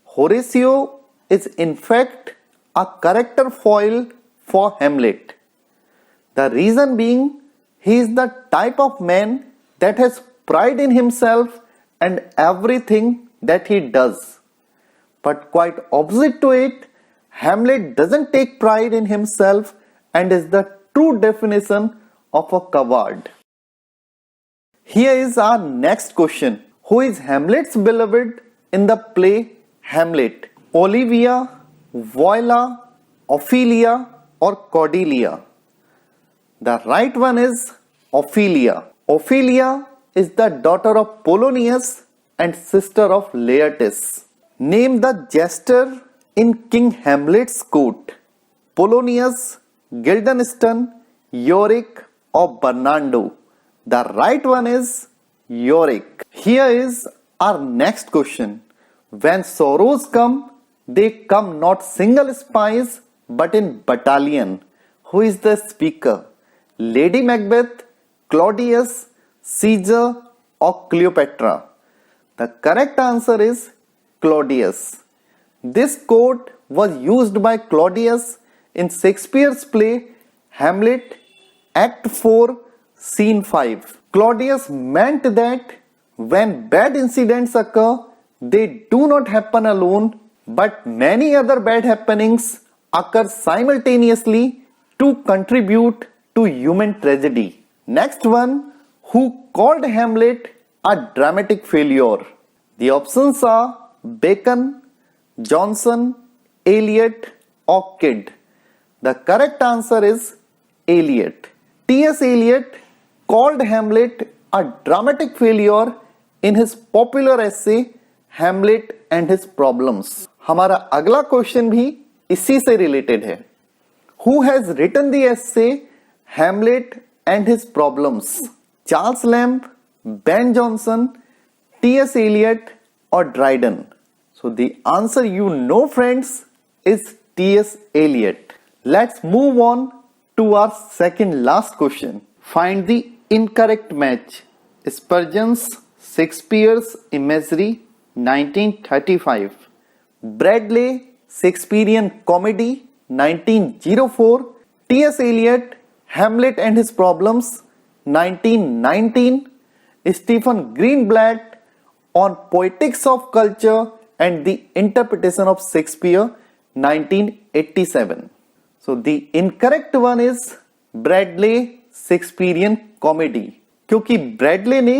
Horatio is in fact a character foil for Hamlet. The reason being, he is the type of man that has pride in himself and everything that he does. But quite opposite to it, Hamlet doesn't take pride in himself and is the true definition of a coward. Here is our next question. Who is Hamlet's beloved in the play Hamlet? Olivia, Voila, Ophelia or Cordelia? The right one is Ophelia. Ophelia is the daughter of Polonius and sister of Laertes. Name the jester in King Hamlet's court. Polonius, Guildenstern, Yorick or Bernardo. The right one is Yorick. Here is our next question. When sorrows come, they come not single spies but in battalion. Who is the speaker? Lady Macbeth, Claudius, Caesar or Cleopatra? The correct answer is Claudius. This quote was used by Claudius in Shakespeare's play Hamlet, Act 4, Scene 5. Claudius meant that when bad incidents occur, they do not happen alone, but many other bad happenings occur simultaneously to contribute to human tragedy. Next one, who called Hamlet a dramatic failure? The options are Bacon, Johnson, Eliot or Kidd. The correct answer is Eliot. T.S. Eliot called Hamlet a dramatic failure in his popular essay Hamlet and his Problems. हमारा अगला question भी इसी से related है. Who has written the essay Hamlet and his Problems? Charles Lamb, Ben Jonson, T.S. Eliot or Dryden? So the answer you know, friends, is T.S. Eliot. Let's move on to our second last question. Find the incorrect match. Spurgeon's Shakespeare's Imagery 1935. Bradley Shakespearean Comedy 1904. T.S. Eliot Hamlet and his Problems 1919. Stephen Greenblatt on Poetics of Culture and the Interpretation of Shakespeare 1987. So the incorrect one is Bradley Shakespearean Comedy. क्योंकि Bradley ने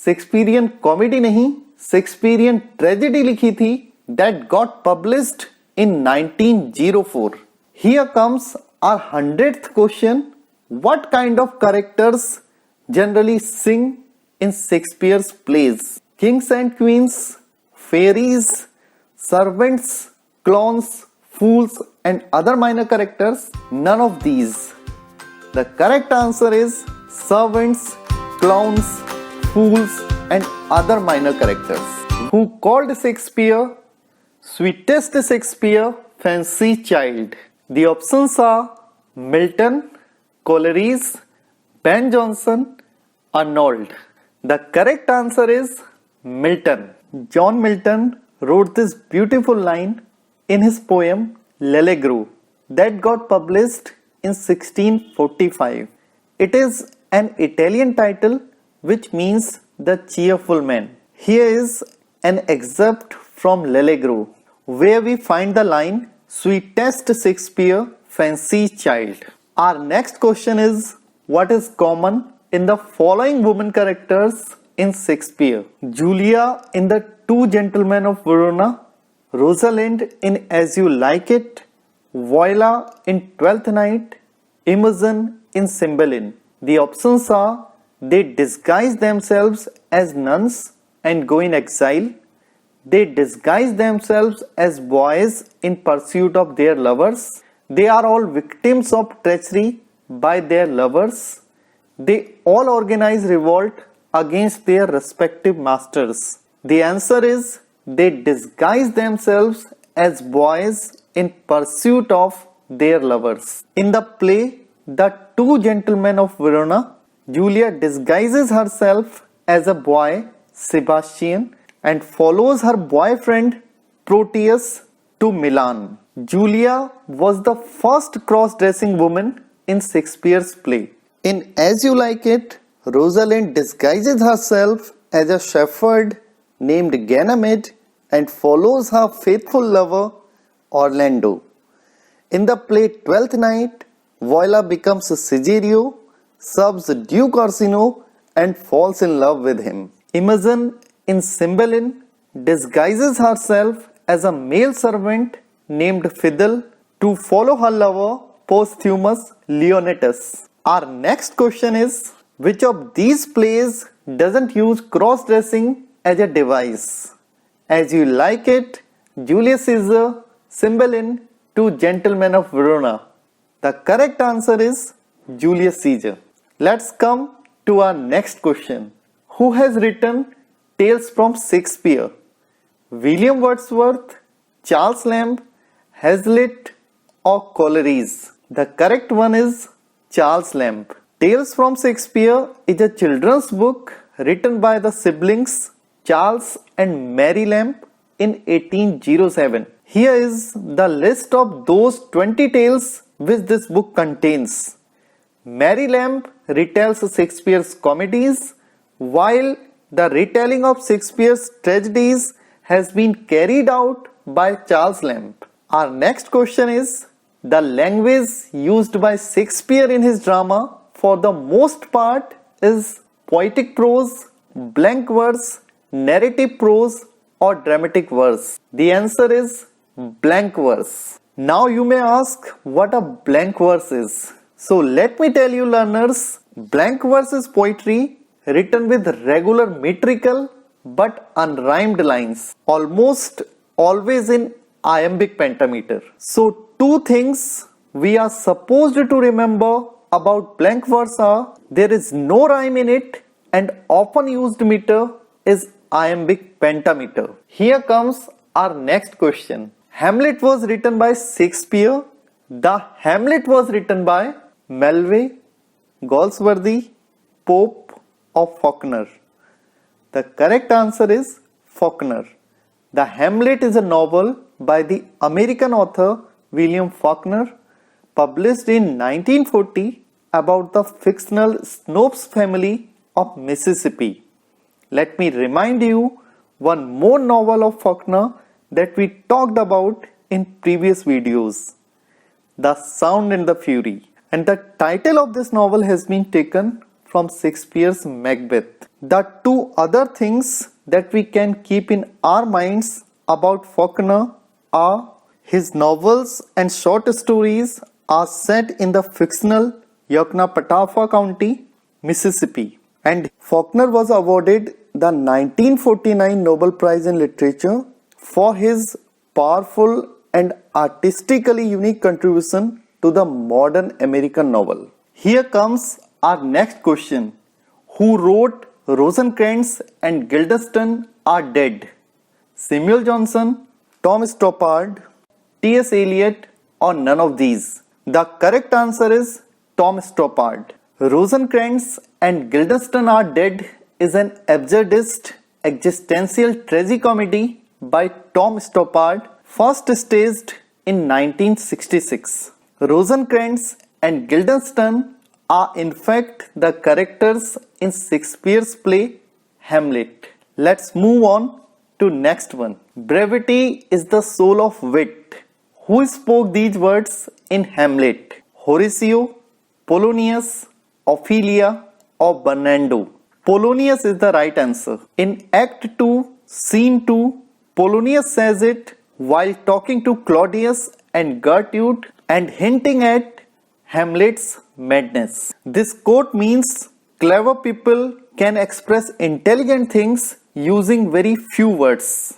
Shakespearean comedy नहीं, Shakespearean tragedy लिखी थी that got published in 1904. Here comes our 100th question. What kind of characters generally sing in Shakespeare's plays? Kings and queens, fairies, servants, clowns, fools and other minor characters? None of these. The correct answer is servants, clowns, fools and other minor characters. Who called Shakespeare sweetest Shakespeare fancy child? The options are Milton, Coleridge, Ben Jonson, Arnold. The correct answer is Milton. John Milton wrote this beautiful line in his poem L'Allegro that got published in 1645. It is an Italian title which means the cheerful man. Here is an excerpt from L'Allegro where we find the line sweetest Shakespeare fancy child. Our next question is, what is common in the following women characters in Shakespeare? Julia in The Two Gentlemen of Verona, Rosalind in As You Like It, Viola in Twelfth Night, Imogen in Cymbeline? The options are: they disguise themselves as nuns and go in exile. They disguise themselves as boys in pursuit of their lovers. They are all victims of treachery by their lovers. They all organize revolt against their respective masters. The answer is: they disguise themselves as boys in pursuit of their lovers. In the play The Two Gentlemen of Verona, Julia disguises herself as a boy, Sebastian, and follows her boyfriend Proteus to Milan. Julia was the first cross-dressing woman in Shakespeare's play. In As You Like It, Rosalind disguises herself as a shepherd named Ganymede and follows her faithful lover Orlando. In the play Twelfth Night, Viola becomes Sigerio, serves Duke Orsino and falls in love with him. Imogen in Cymbeline disguises herself as a male servant named Fidel to follow her lover Posthumus Leonatus. Our next question is: which of these plays doesn't use cross-dressing as a device? As You Like It, Julius Caesar, Cymbeline, Two Gentlemen of Verona. The correct answer is Julius Caesar. Let's come to our next question. Who has written Tales from Shakespeare? William Wordsworth, Charles Lamb, Hazlitt or Coleridge? The correct one is Charles Lamb. Tales from Shakespeare is a children's book written by the siblings Charles and Mary Lamb in 1807. Here is the list of those 20 tales which this book contains. Mary Lamb retells Shakespeare's comedies, while the retelling of Shakespeare's tragedies has been carried out by Charles Lamb. Our next question is: the language used by Shakespeare in his drama for the most part is poetic prose, blank verse, narrative prose or dramatic verse? The answer is blank verse. Now you may ask what a blank verse is. So let me tell you, learners, blank verse is poetry written with regular metrical but unrhymed lines, almost always in iambic pentameter. So two things we are supposed to remember about blank verse are: there is no rhyme in it and often used meter is iambic pentameter. Here comes our next question. Hamlet was written by Shakespeare. The Hamlet was written by Melville, Galsworthy, Pope or Faulkner? The correct answer is Faulkner. The Hamlet is a novel by the American author William Faulkner, published in 1940 about the fictional Snopes family of Mississippi. Let me remind you one more novel of Faulkner that we talked about in previous videos, The Sound and the Fury. And the title of this novel has been taken from Shakespeare's Macbeth. The two other things that we can keep in our minds about Faulkner are: his novels and short stories are set in the fictional Yoknapatawpha County, Mississippi. And Faulkner was awarded the 1949 Nobel Prize in Literature for his powerful and artistically unique contribution to the modern American novel. Here comes our next question. Who wrote Rosencrantz and Guildenstern Are Dead? Samuel Johnson, Tom Stoppard, T.S. Eliot or none of these? The correct answer is Tom Stoppard. Rosencrantz and Guildenstern Are Dead is an absurdist existential tragicomedy by Tom Stoppard, first staged in 1966. Rosencrantz and Guildenstern are in fact the characters in Shakespeare's play Hamlet. Let's move on to next one. Brevity is the soul of wit. Who spoke these words in Hamlet? Horatio, Polonius, Ophelia or Bernardo? Polonius is the right answer. In Act 2, Scene 2, Polonius says it while talking to Claudius and Gertrude and hinting at Hamlet's madness. This quote means clever people can express intelligent things using very few words.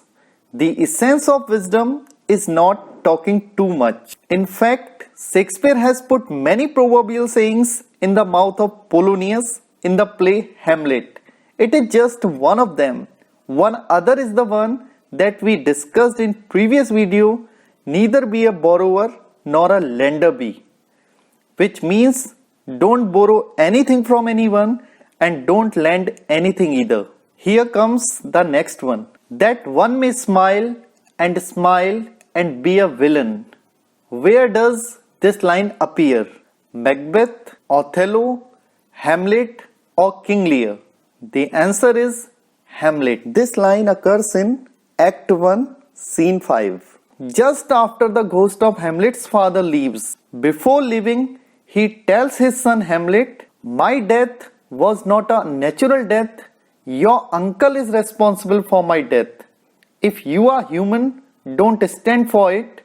The essence of wisdom is not talking too much. In fact, Shakespeare has put many proverbial sayings in the mouth of Polonius in the play Hamlet. It is just one of them. One other is the one that we discussed in previous video, neither be a borrower nor a lender be, which means don't borrow anything from anyone and don't lend anything either. Here comes the next one. That one may smile and be a villain. Where does this line appear? Macbeth, Othello, Hamlet or King Lear? The answer is Hamlet. This line occurs in Act 1, Scene 5. Just after the ghost of Hamlet's father leaves, before leaving, he tells his son Hamlet, "My death was not a natural death. Your uncle is responsible for my death. If you are human, don't stand for it.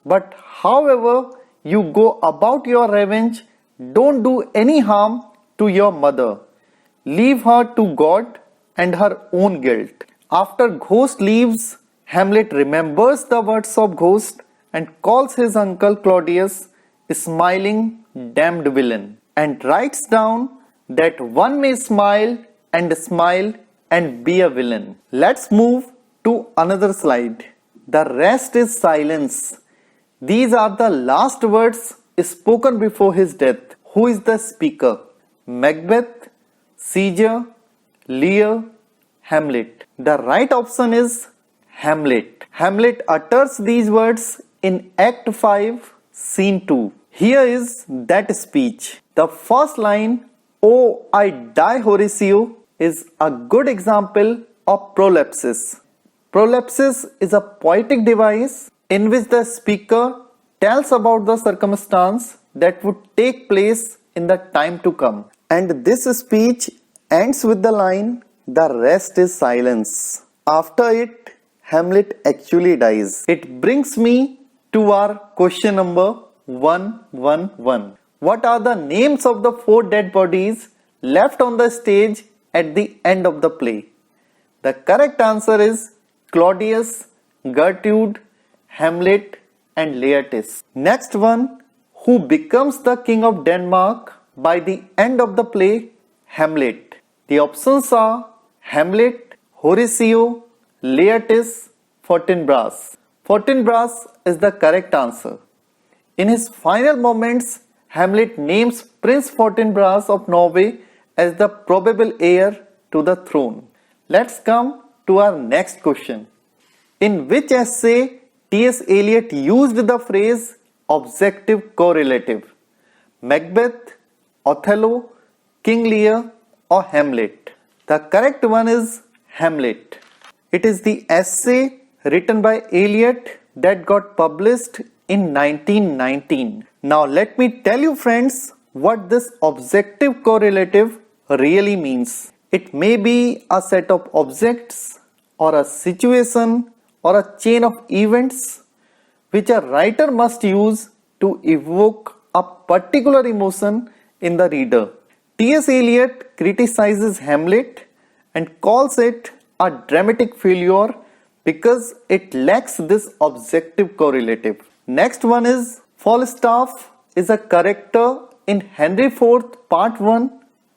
But however you go about your revenge, don't do any harm to your mother. Leave her to God and her own guilt." After Ghost leaves, Hamlet remembers the words of Ghost and calls his uncle Claudius smiling damned villain, and writes down that one may smile and be a villain. Let's move to another slide. The rest is silence. These are the last words spoken before his death. Who is the speaker? Macbeth, Caesar, Lear, Hamlet. The right option is Hamlet. Hamlet utters these words in Act 5, Scene 2. Here is that speech. The first line, "Oh, I die Horatio," is a good example of prolepsis. Prolepsis is a poetic device in which the speaker tells about the circumstance that would take place in the time to come. And this speech ends with the line, "The rest is silence." After it, Hamlet actually dies. It brings me to our question number 111. What are the names of the 4 dead bodies left on the stage at the end of the play? The correct answer is Claudius, Gertrude, Hamlet and Laertes. Next one, who becomes the king of Denmark by the end of the play? Hamlet. The options are Hamlet, Horatio, Laertes, Fortinbras. Fortinbras is the correct answer. In his final moments, Hamlet names Prince Fortinbras of Norway as the probable heir to the throne. Let's come to our next question. In which essay T.S. Eliot used the phrase objective correlative? Macbeth, Othello, King Lear or Hamlet? The correct one is Hamlet. It is the essay written by Eliot that got published in 1919. Now let me tell you friends what this objective correlative really means. It may be a set of objects or a situation or a chain of events which a writer must use to evoke a particular emotion in the reader. T.S. Eliot criticizes Hamlet and calls it a dramatic failure because it lacks this objective correlative. Next one is Falstaff is a character in Henry IV Part 1,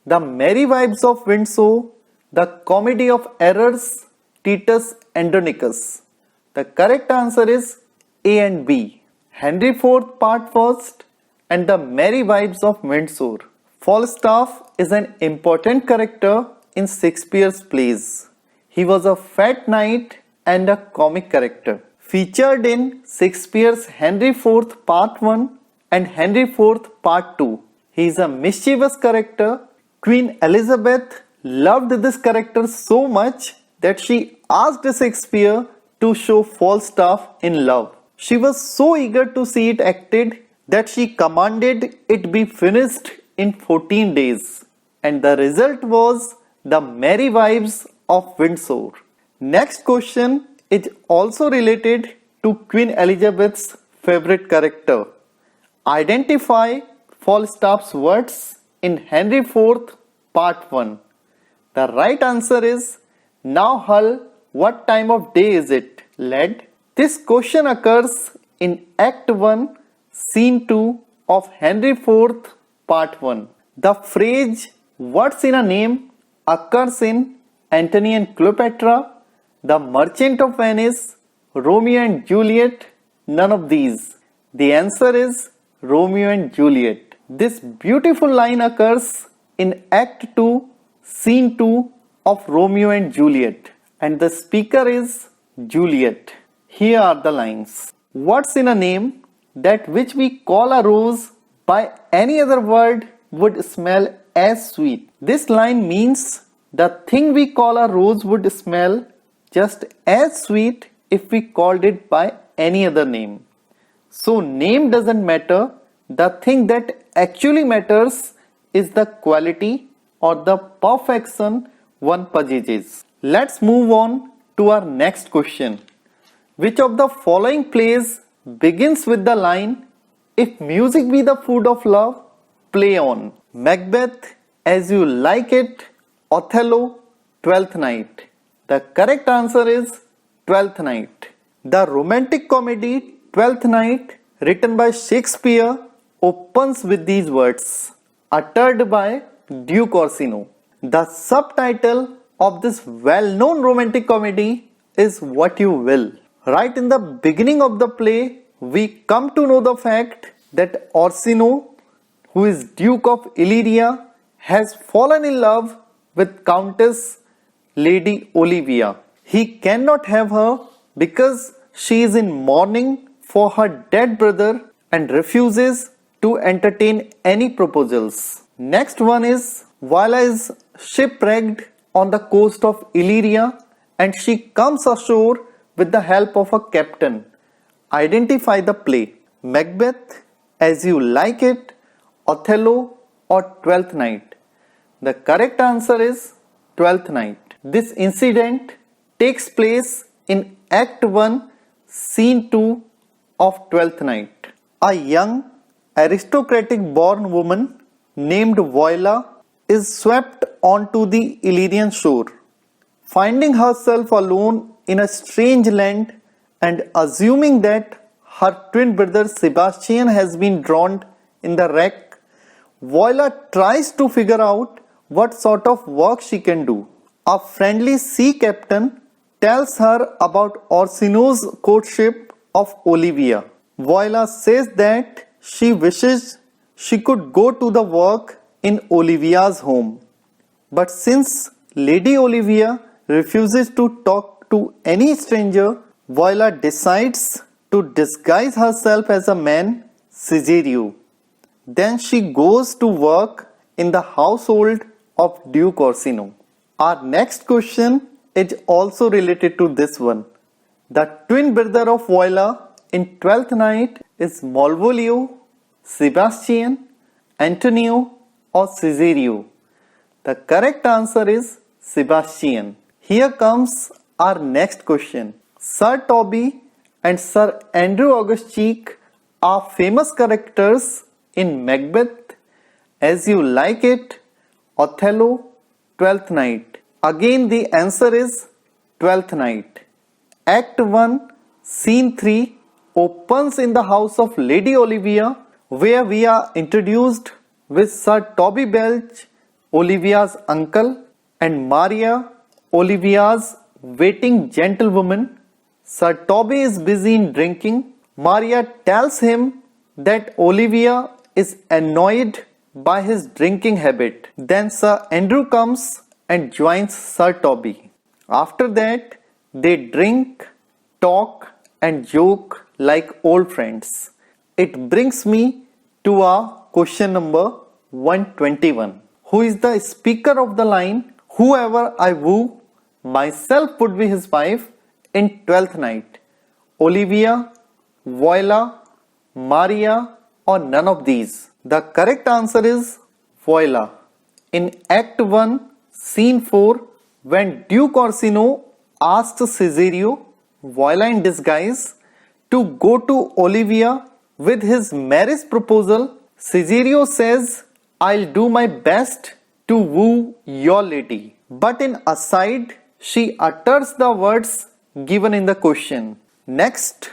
The Merry Wives of Windsor, The Comedy of Errors, Titus Andronicus. The correct answer is A and B. Henry IV Part 1 and The Merry Wives of Windsor. Falstaff is an important character in Shakespeare's plays. He was a fat knight and a comic character. Featured in Shakespeare's Henry IV Part 1 and Henry IV Part 2. He is a mischievous character. Queen Elizabeth loved this character so much that she asked Shakespeare to show Falstaff in love. She was so eager to see it acted that she commanded it be finished in 14 days. And the result was The Merry Wives of Windsor. Next question is also related to Queen Elizabeth's favorite character. Identify Falstaff's words in Henry IV, Part 1. The right answer is, now Hull, what time of day is it, lad? This question occurs in Act 1, Scene 2 of Henry IV, Part 1. The phrase, what's in a name, occurs in Antony and Cleopatra, The Merchant of Venice, Romeo and Juliet, none of these. The answer is Romeo and Juliet. This beautiful line occurs in Act 2, Scene 2 of Romeo and Juliet, and the speaker is Juliet. Here are the lines. What's in a name that which we call a rose by any other word would smell as sweet? This line means the thing we call a rose would smell just as sweet if we called it by any other name. So name doesn't matter. The thing that actually matters is the quality or the perfection one possesses. Let's move on to our next question. Which of the following plays begins with the line, if music be the food of love, play on? Macbeth, As You Like It, Othello, Twelfth Night. The correct answer is Twelfth Night. The romantic comedy Twelfth Night, written by Shakespeare, opens with these words, uttered by Duke Orsino. The subtitle of this well-known romantic comedy is What You Will. Right in the beginning of the play, we come to know the fact that Orsino, who is Duke of Illyria, has fallen in love with Countess Lady Olivia. He cannot have her because she is in mourning for her dead brother and refuses to entertain any proposals. Next one is, Viola is shipwrecked on the coast of Illyria and she comes ashore with the help of a captain. Identify the play. Macbeth, As You Like It, Othello, or Twelfth Night. The correct answer is Twelfth Night. This incident takes place in Act 1, Scene 2 of Twelfth Night. A young aristocratic born woman named Viola is swept onto the Illyrian shore. Finding herself alone in a strange land and assuming that her twin brother Sebastian has been drowned in the wreck, Viola tries to figure out what sort of work she can do. A friendly sea captain tells her about Orsino's courtship of Olivia. Viola says that she wishes she could go to the work in Olivia's home. But since Lady Olivia refuses to talk to any stranger, Viola decides to disguise herself as a man, Caesarion. Then she goes to work in the household of Duke Orsino. Our next question is also related to this one. The twin brother of Viola in Twelfth Night is Malvolio, Sebastian, Antonio, or Caesarion. The correct answer is Sebastian. Here comes our next question. Sir Toby and Sir Andrew August Cheek are famous characters in Macbeth, As You Like It, Othello, Twelfth Night. Again the answer is Twelfth Night. Act 1, Scene 3 opens in the house of Lady Olivia, where we are introduced with Sir Toby Belch, Olivia's uncle, and Maria, Olivia's waiting gentlewoman. Sir Toby is busy in drinking. Maria tells him that Olivia is annoyed by his drinking habit. Then Sir Andrew comes and joins Sir Toby. After that, they drink, talk, and joke like old friends. It brings me to our question number 121. Who is the speaker of the line, "Whoever I woo, myself would be his wife" in Twelfth Night? Olivia, Viola, Maria, or none of these? The correct answer is Viola. In Act 1, Scene 4, when Duke Orsino asks Caesarion, Viola in disguise, to go to Olivia with his marriage proposal, Caesarion says, "I'll do my best to woo your lady." But in aside, she utters the words given in the question. Next,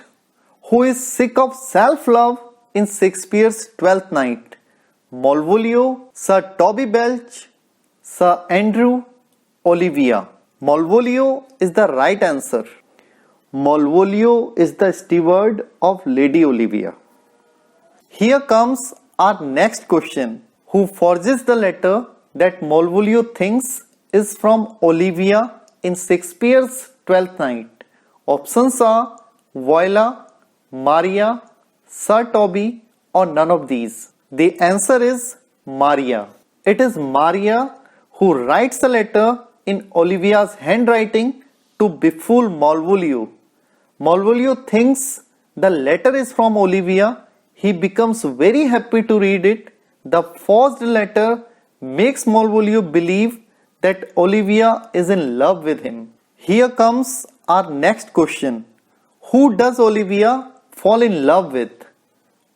who is sick of self-love in Shakespeare's Twelfth Night? Malvolio, Sir Toby Belch, Sir Andrew, Olivia. Malvolio is the right answer. Malvolio is the steward of Lady Olivia. Here comes our next question. Who forges the letter that Malvolio thinks is from Olivia in Shakespeare's Twelfth Night? Options are Viola, Maria, Sir Toby, or none of these. The answer is Maria. It is Maria who writes a letter in Olivia's handwriting to befool Malvolio. Malvolio thinks the letter is from Olivia. He becomes very happy to read it. The forged letter makes Malvolio believe that Olivia is in love with him. Here comes our next question. Who does Olivia fall in love with?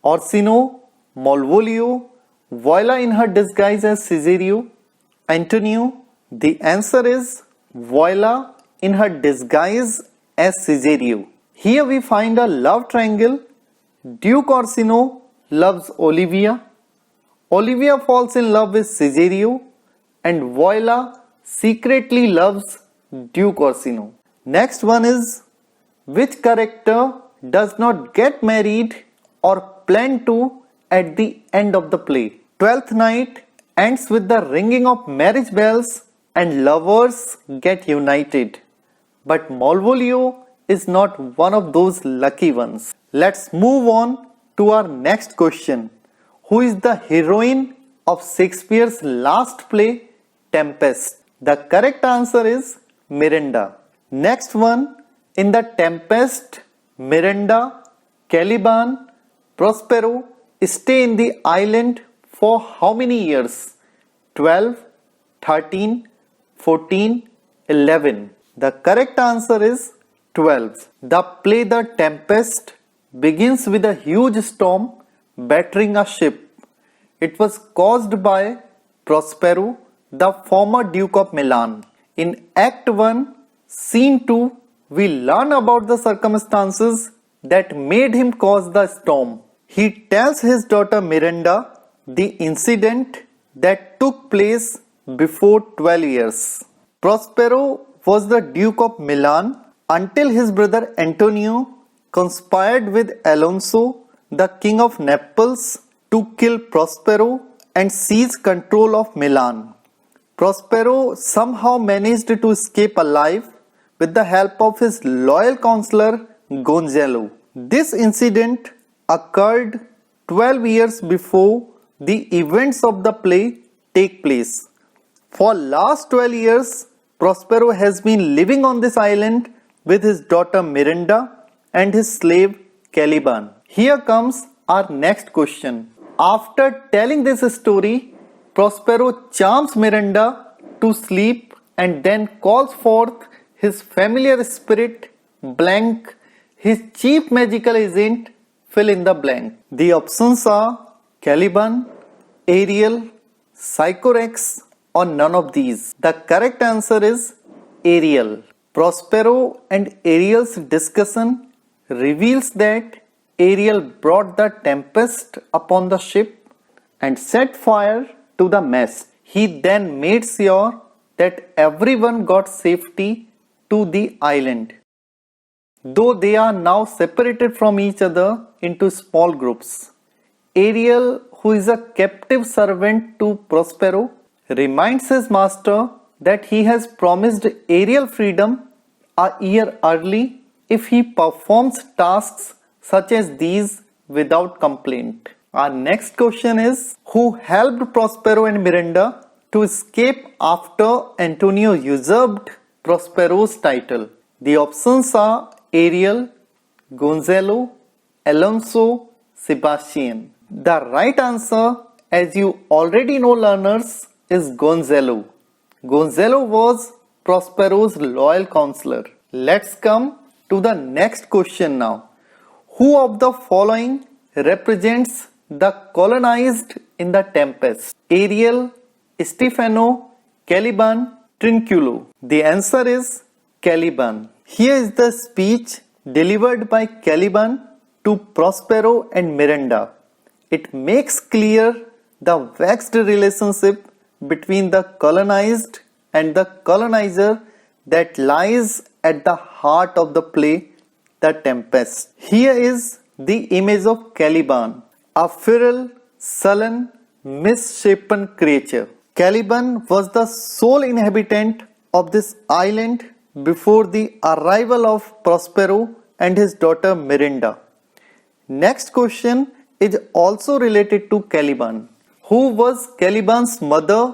Orsino, Malvolio, Viola in her disguise as Caesarion, Antonio? The answer is Viola in her disguise as Caesarion. Here we find a love triangle. Duke Orsino loves Olivia. Olivia falls in love with Caesarion, and Viola secretly loves Duke Orsino. Next one is, which character does not get married or plan to at the end of the play? Twelfth Night ends with the ringing of marriage bells and lovers get united. But Malvolio is not one of those lucky ones. Let's move on to our next question. Who is the heroine of Shakespeare's last play, Tempest? The correct answer is Miranda. Next one, in the Tempest, Miranda, Caliban, Prospero stay in the island for how many years? 12, 13, 14, 11. The correct answer is 12. The play The Tempest begins with a huge storm battering a ship. It was caused by Prospero, the former Duke of Milan. In Act 1, Scene 2, we learn about the circumstances that made him cause the storm. He tells his daughter Miranda the incident that took place before 12 years. Prospero was the Duke of Milan until his brother Antonio conspired with Alonso, the King of Naples, to kill Prospero and seize control of Milan. Prospero somehow managed to escape alive with the help of his loyal counselor Gonzalo. This incident occurred 12 years before the events of the play take place. For last 12 years, Prospero has been living on this island with his daughter Miranda and his slave Caliban. Here comes our next question. After telling this story, Prospero charms Miranda to sleep and then calls forth his familiar spirit blank, his chief magical agent fill in the blank. The options are Caliban, Ariel, Sycorax, or none of these. The correct answer is Ariel. Prospero and Ariel's discussion reveals that Ariel brought the tempest upon the ship and set fire to the mast. He then made sure that everyone got safety to the island, though they are now separated from each other into small groups. Ariel, who is a captive servant to Prospero, reminds his master that he has promised Ariel freedom a year early if he performs tasks such as these without complaint. Our next question is, who helped Prospero and Miranda to escape after Antonio usurped Prospero's title? The options are Ariel, Gonzalo, Alonso, Sebastian. The right answer, as you already know learners, is Gonzalo. Gonzalo was Prospero's loyal counselor. Let's come to the next question now. Who of the following represents the colonized in the Tempest? Ariel, Stefano, Caliban, Trinculo. The answer is Caliban. Here is the speech delivered by Caliban to Prospero and Miranda. It makes clear the vexed relationship between the colonized and the colonizer that lies at the heart of the play The Tempest. Here is the image of Caliban, a feral, sullen, misshapen creature. Caliban was the sole inhabitant of this island before the arrival of Prospero and his daughter Miranda. Next question is also related to Caliban. Who was Caliban's mother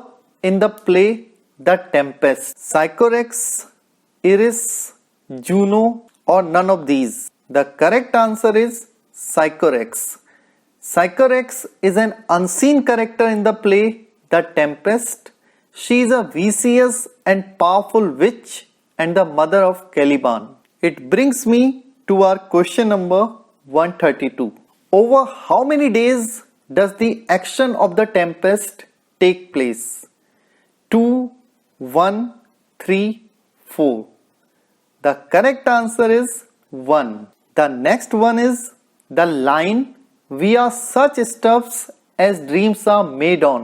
in the play The Tempest? Sycorax, Eris, Juno, or none of these? The correct answer is Sycorax. Sycorax is an unseen character in the play The Tempest. She is a vicious and powerful witch and the mother of Caliban. It brings me to our question number 132. Over how many days does the action of The Tempest take place? 2, 1, 3, 4. The correct answer is 1. The next one is the line, "We are such stuffs as dreams are made on,"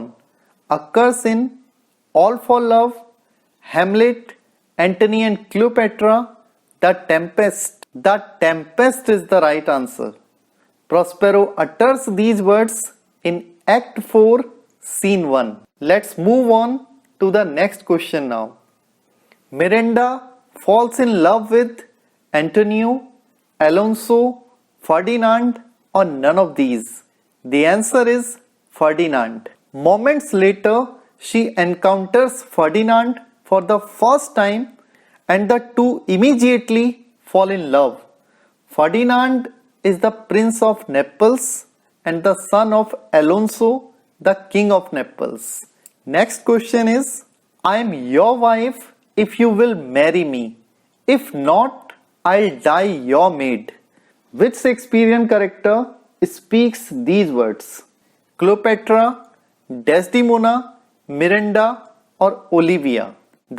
occurs in All for Love, Hamlet, Antony and Cleopatra, The Tempest. The Tempest is the right answer. Prospero utters these words in Act 4, Scene 1. Let's move on to the next question now. Miranda falls in love with Antonio, Alonso, Ferdinand, or none of these? The answer is Ferdinand. Moments later, she encounters Ferdinand for the first time and the two immediately fall in love. Ferdinand is the Prince of Naples and the son of Alonso, the King of Naples. Next question is, "I am your wife if you will marry me. If not, I'll die your maid." Which Shakespearean character speaks these words? Cleopatra, Desdemona, Miranda, or Olivia?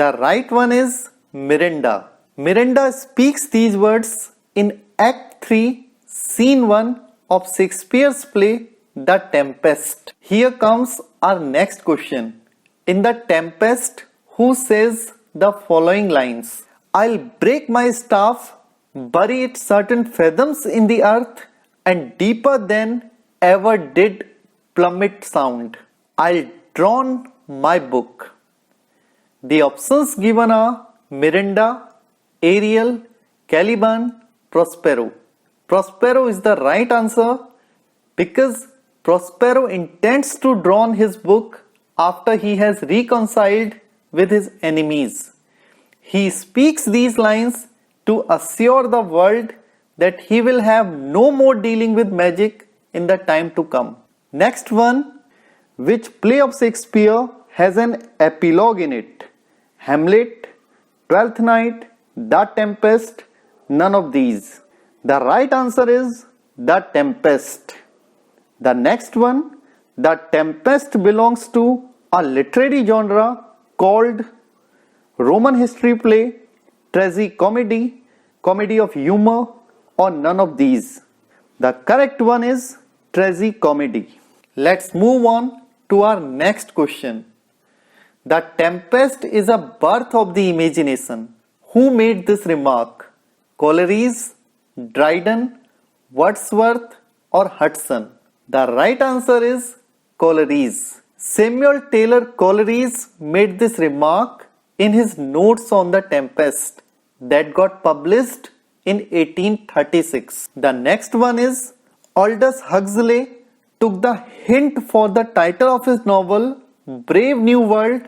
The right one is Miranda. Miranda speaks these words in Act 3, Scene 1 of Shakespeare's play The Tempest. Here comes our next question. In The Tempest, who says the following lines? "I'll break my staff, bury it certain fathoms in the earth, and deeper than ever did plummet sound. I'll drown my book." The options given are Miranda, Ariel, Caliban, Prospero. Prospero is the right answer because Prospero intends to drown his book after he has reconciled with his enemies. He speaks these lines to assure the world that he will have no more dealing with magic in the time to come. Next one, which play of Shakespeare has an epilogue in it? Hamlet, Twelfth Night, The Tempest, none of these. The right answer is The Tempest. The next one, The Tempest belongs to a literary genre called Roman history play, tragicomedy, comedy of humor, or none of these. The correct one is tragicomedy. Let's move on to our next question. The Tempest is a birth of the imagination. Who made this remark? Coleridge, Dryden, Wordsworth, or Hudson? The right answer is Coleridge. Samuel Taylor Coleridge made this remark in his notes on The Tempest that got published in 1836. The next one is Aldous Huxley took the hint for the title of his novel Brave New World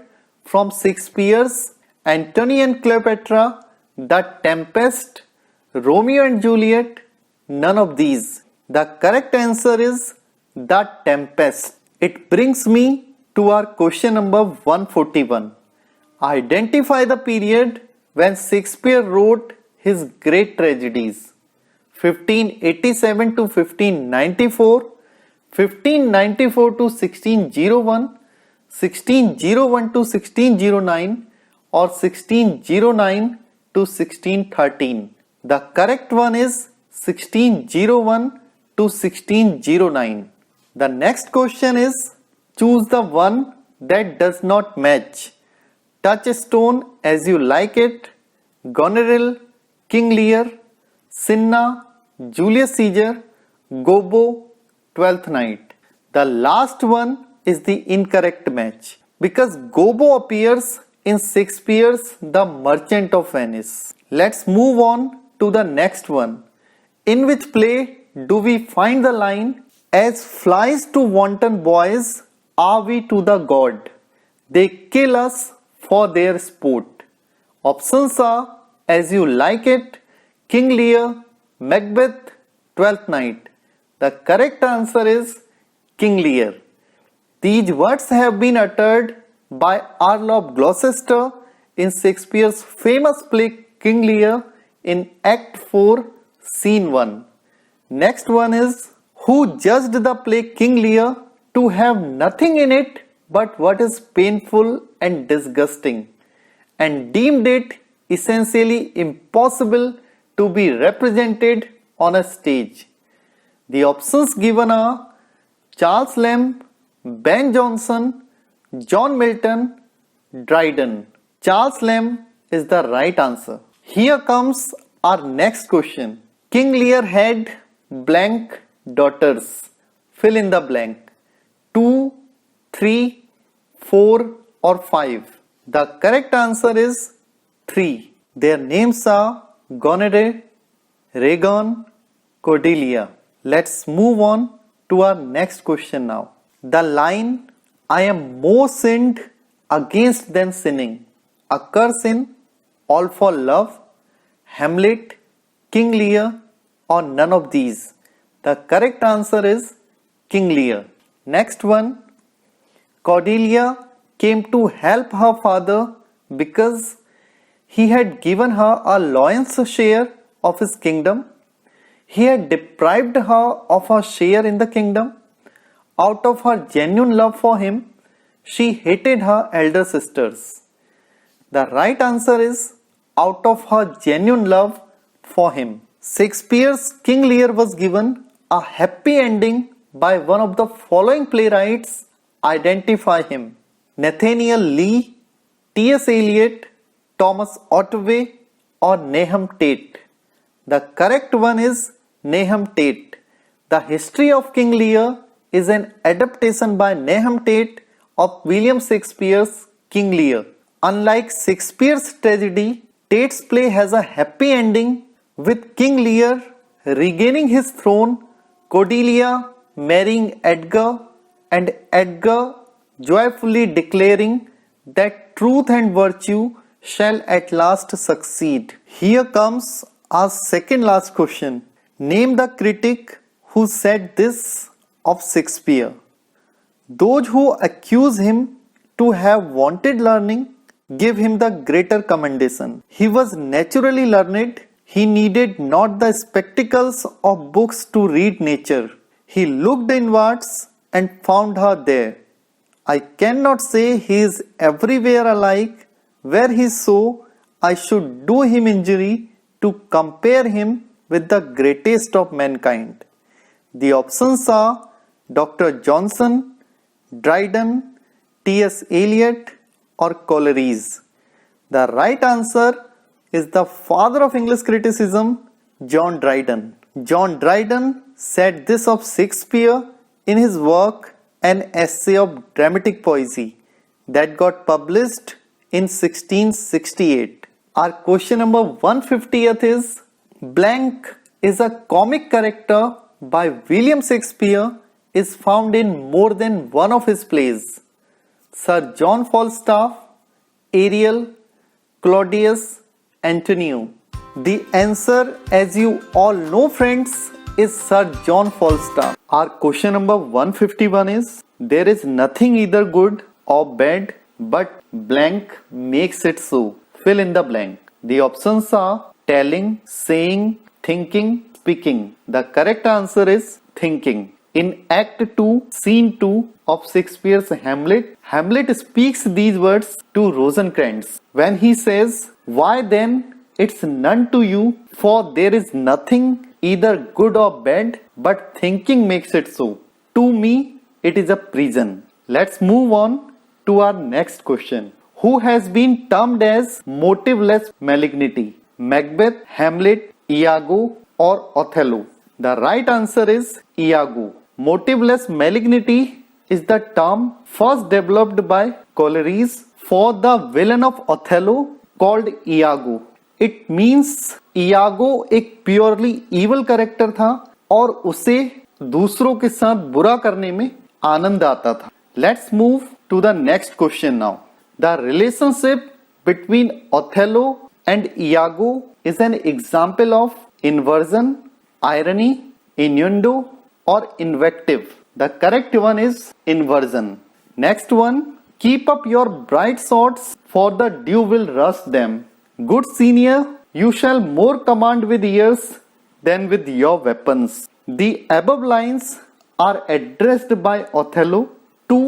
from Shakespeare's Antony and Cleopatra, The Tempest, Romeo and Juliet, none of these. The correct answer is The Tempest. It brings me to our question number 141. Identify the period when Shakespeare wrote his great tragedies. 1587 to 1594, 1594 to 1601, 1601 to 1609, or 1609 to 1613. The correct one is 1601 to 1609. The next question is, choose the one that does not match. Touchstone as you like it, Goneril, King Lear, Cinna, Julius Caesar, Gobbo, Twelfth Night. The last one is the incorrect match because Gobbo appears in Shakespeare's The Merchant of Venice. Let's move on to the next one. In which play do we find the line, as flies to wanton boys are we to the god, they kill us for their sport? Options are As You Like It, King Lear, Macbeth, Twelfth Night. The correct answer is King Lear. These words have been uttered by Earl of Gloucester in Shakespeare's famous play King Lear in Act 4, Scene 1. Next one is, who judged the play King Lear to have nothing in it but what is painful and disgusting, and deemed it essentially impossible to be represented on a stage? The options given are Charles Lamb, Ben Jonson, John Milton, Dryden. Charles Lamb is the right answer. Here comes our next question. King Lear had blank daughters. Fill in the blank. 2, 3, 4 or 5. The correct answer is 3. Their names are Goneril, Regan, Cordelia. Let's move on to our next question now. The line, I am more sinned against than sinning, occurs in All for Love, Hamlet, King Lear, or none of these? The correct answer is King Lear. Next one, Cordelia came to help her father because he had given her a lion's share of his kingdom. He had deprived her of her share in the kingdom. Out of her genuine love for him, she hated her elder sisters. The right answer is out of her genuine love for him. Shakespeare's King Lear was given a happy ending by one of the following playwrights. Identify him: Nathaniel Lee, T.S. Eliot, Thomas Otway, or Nahum Tate. The correct one is Nahum Tate. The History of King Lear is an adaptation by Nahum Tate of William Shakespeare's King Lear. Unlike Shakespeare's tragedy, Tate's play has a happy ending with King Lear regaining his throne, Cordelia marrying Edgar, and Edgar joyfully declaring that truth and virtue shall at last succeed. Here comes our second last question. Name the critic who said this of Shakespeare. Those who accuse him to have wanted learning give him the greater commendation. He was naturally learned. He needed not the spectacles of books to read nature. He looked inwards and found her there. I cannot say he is everywhere alike. Were he so, I should do him injury to compare him with the greatest of mankind. The options are Dr. Johnson, Dryden, T.S. Eliot, or Coleridge. The right answer is the father of English criticism, John Dryden. John Dryden said this of Shakespeare in his work An Essay of Dramatic Poesy that got published in 1668. Our question number 150th is, blank is a comic character by William Shakespeare is found in more than one of his plays. Sir John Falstaff, Ariel, Claudius, Antonio. The answer, as you all know friends, is Sir John Falstaff. Our question number 151 is, there is nothing either good or bad, but blank makes it so. Fill in the blank. The options are telling, saying, thinking, speaking. The correct answer is thinking. In Act 2, Scene 2 of Shakespeare's Hamlet, Hamlet speaks these words to Rosencrantz when he says, "Why then, it's none to you, for there is nothing either good or bad, but thinking makes it so. To me, it is a prison." Let's move on to our next question. Who has been termed as motiveless malignity? Macbeth, Hamlet, Iago, or Othello? The right answer is Iago. Motiveless malignity is the term first developed by Coleridge for the villain of Othello called Iago. It means Iago एक purely evil character था और उसे दूसरों के साथ बुरा करने में आनंद आता था. Let's move to the next question now. The relationship between Othello and Iago is an example of inversion, irony, innuendo, or invective. The correct one is inversion. Next one, keep up your bright swords, for the dew will rust them. Good senior, you shall more command with ears than with your weapons. The above lines are addressed by Othello to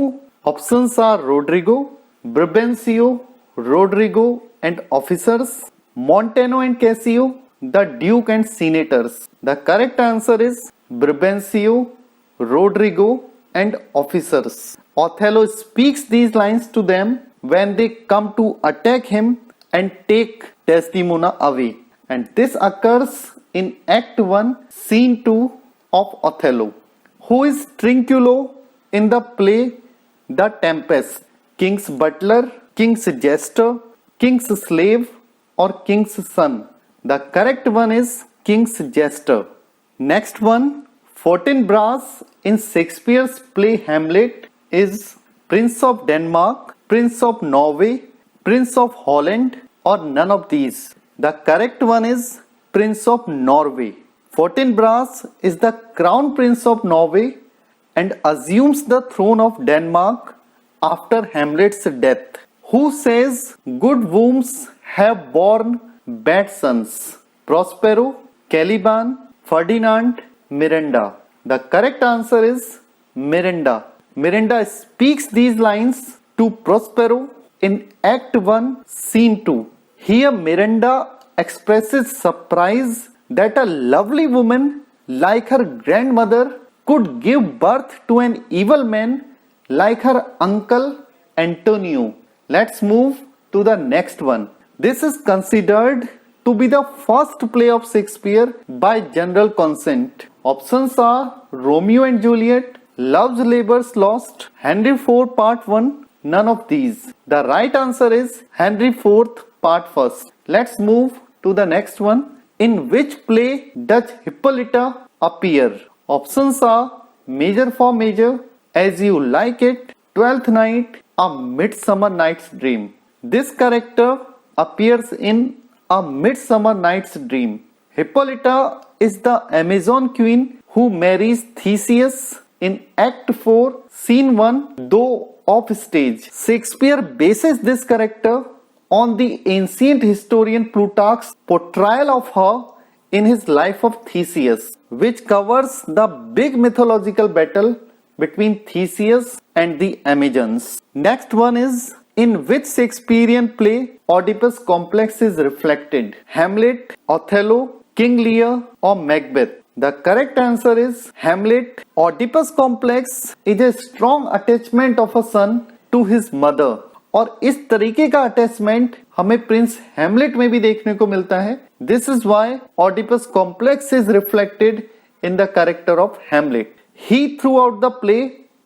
options are Rodrigo, Brabantio, Rodrigo and officers, Montano and Cassio, the Duke and senators. The correct answer is Brabantio, Rodrigo and officers. Othello speaks these lines to them when they come to attack him and take Desdemona away. And this occurs in Act 1, Scene 2 of Othello. Who is Trinculo in the play The Tempest? King's butler, king's jester, king's slave or king's son? The correct one is king's jester. Next one, Fortinbras in Shakespeare's play Hamlet is Prince of Denmark, Prince of Norway, Prince of Holland or none of these. The correct one is Prince of Norway. Fortinbras is the crown prince of Norway and assumes the throne of Denmark after Hamlet's death. Who says good wombs have borne bad sons? Prospero, Caliban, Ferdinand, Miranda. The correct answer is Miranda. Miranda speaks these lines to Prospero in Act 1, Scene 2. Here Miranda expresses surprise that a lovely woman like her grandmother could give birth to an evil man like her uncle Antonio. Let's move to the next one. This is considered to be the first play of Shakespeare by general consent. Options are Romeo and Juliet, Love's Labour's Lost, Henry IV Part 1, none of these. The right answer is Henry IV Part 1. Let's move to the next one. In which play does Hippolyta appear? Options are Major for Major, As You Like It, Twelfth Night, A Midsummer Night's Dream. This character appears in A Midsummer Night's Dream. Hippolyta is the Amazon queen who marries Theseus in Act 4, Scene 1, though off stage. Shakespeare bases this character on the ancient historian Plutarch's portrayal of her in his Life of Theseus, which covers the big mythological battle between Theseus and the Amazons. Next one is, in which Shakespearean play Oedipus complex is reflected? Hamlet, Othello, King Lear or Macbeth? The correct answer is Hamlet. Oedipus complex is a strong attachment of a son to his mother. और इस तरीके का attachment हमें Prince Hamlet में भी देखने को मिलता है. This is why Oedipus complex is reflected in the character of Hamlet. He throughout the play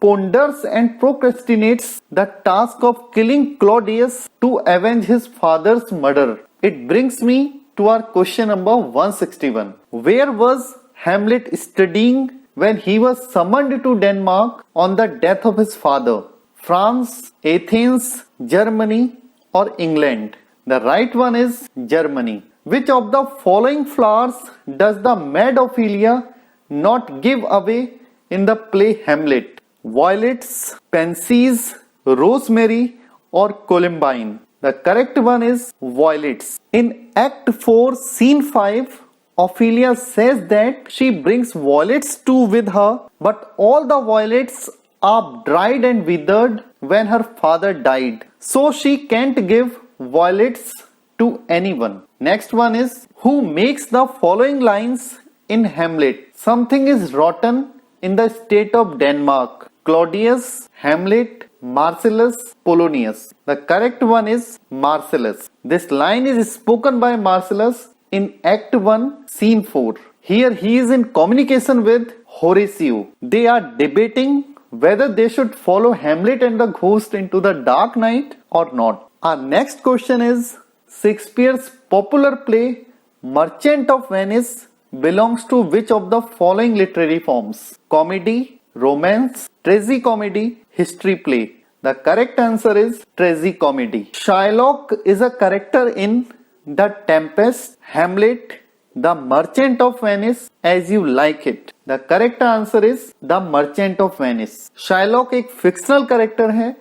ponders and procrastinates the task of killing Claudius to avenge his father's murder. It brings me to our question number 161. Where was Hamlet studying when he was summoned to Denmark on the death of his father? France, Athens, Germany or England? The right one is Germany. Which of the following flowers does the mad Ophelia not give away in the play Hamlet? Violets, pansies, rosemary or columbine? The correct one is violets. In Act 4, Scene 5 Ophelia says that she brings violets too with her, but all the violets are dried and withered when her father died. So she can't give violets to anyone. Next one is, who makes the following lines in Hamlet? Something is rotten in the state of Denmark. Claudius, Hamlet, Marcellus, Polonius. The correct one is Marcellus. This line is spoken by Marcellus in Act 1, Scene 4. Here he is in communication with Horatio. They are debating whether they should follow Hamlet and the ghost into the dark night or not. Our next question is, Shakespeare's popular play Merchant of Venice belongs to which of the following literary forms? Comedy, romance, tragicomedy, history play. The correct answer is tragicomedy. Shylock is a character in The Tempest, Hamlet, The Merchant of Venice, As You Like It. The correct answer is The Merchant of Venice. Shylock एक fictional character है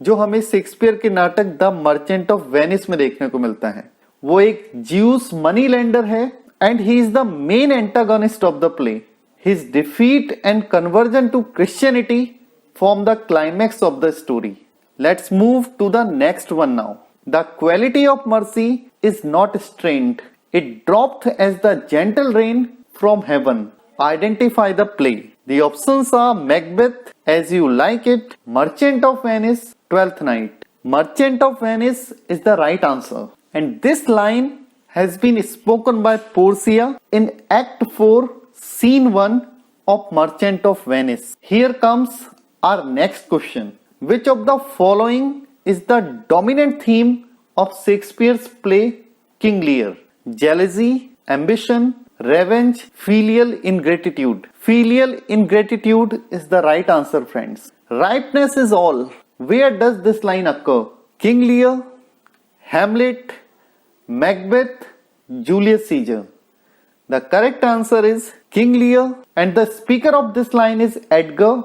जो हमें Shakespeare के नाटक the merchant of Venice में देखने को मिलता है. वो एक ज्यूस मनी लेंडर है and he is the main antagonist of the play. His defeat and conversion to Christianity form the climax of the story. Let's move to the next one now. The quality of mercy is not strained. It dropped as the gentle rain from heaven. Identify the play. The options are Macbeth, As You Like It, Merchant of Venice, Twelfth Night. Merchant of Venice is the right answer. And this line has been spoken by Portia in Act 4, Scene 1 of Merchant of Venice. Here comes our next question. Which of the following is the dominant theme of Shakespeare's play King Lear? Jealousy, ambition, revenge, filial ingratitude. Filial ingratitude is the right answer, friends. Ripeness is all. Where does this line occur? King Lear, Hamlet, Macbeth, Julius Caesar. The correct answer is King Lear, and the speaker of this line is Edgar.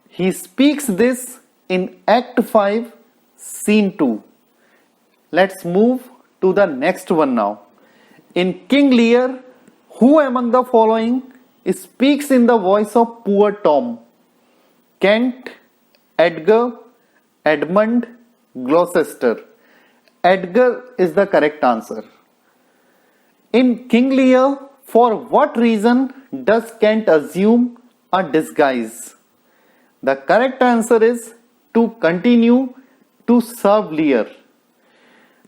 He speaks this in Act 5, Scene 2. Let's move to the next one now. In King Lear, who among the following speaks in the voice of poor Tom? Kent, Edgar, Edmund, Gloucester. Edgar is the correct answer. In King Lear, for what reason does Kent assume a disguise? The correct answer is to continue to serve Lear.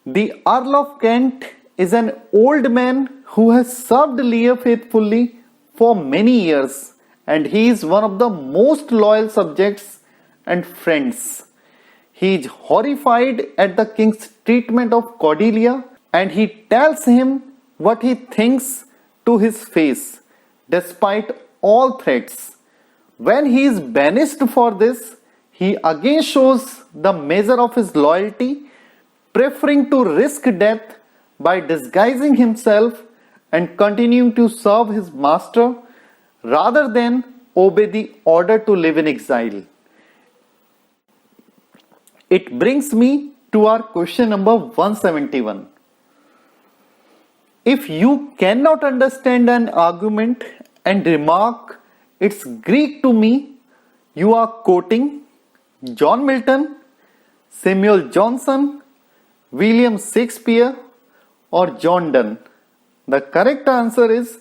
The Earl of Kent is an old man who has served Lear faithfully for many years, and he is one of the most loyal subjects and friends. He is horrified at the king's treatment of Cordelia, and he tells him what he thinks to his face, despite all threats. When he is banished for this, he again shows the measure of his loyalty, preferring to risk death by disguising himself and continuing to serve his master rather than obey the order to live in exile. It brings me to our question number 171. If you cannot understand an argument and remark it's Greek to me, you are quoting John Milton, Samuel Johnson, William Shakespeare, or John Donne. The correct answer is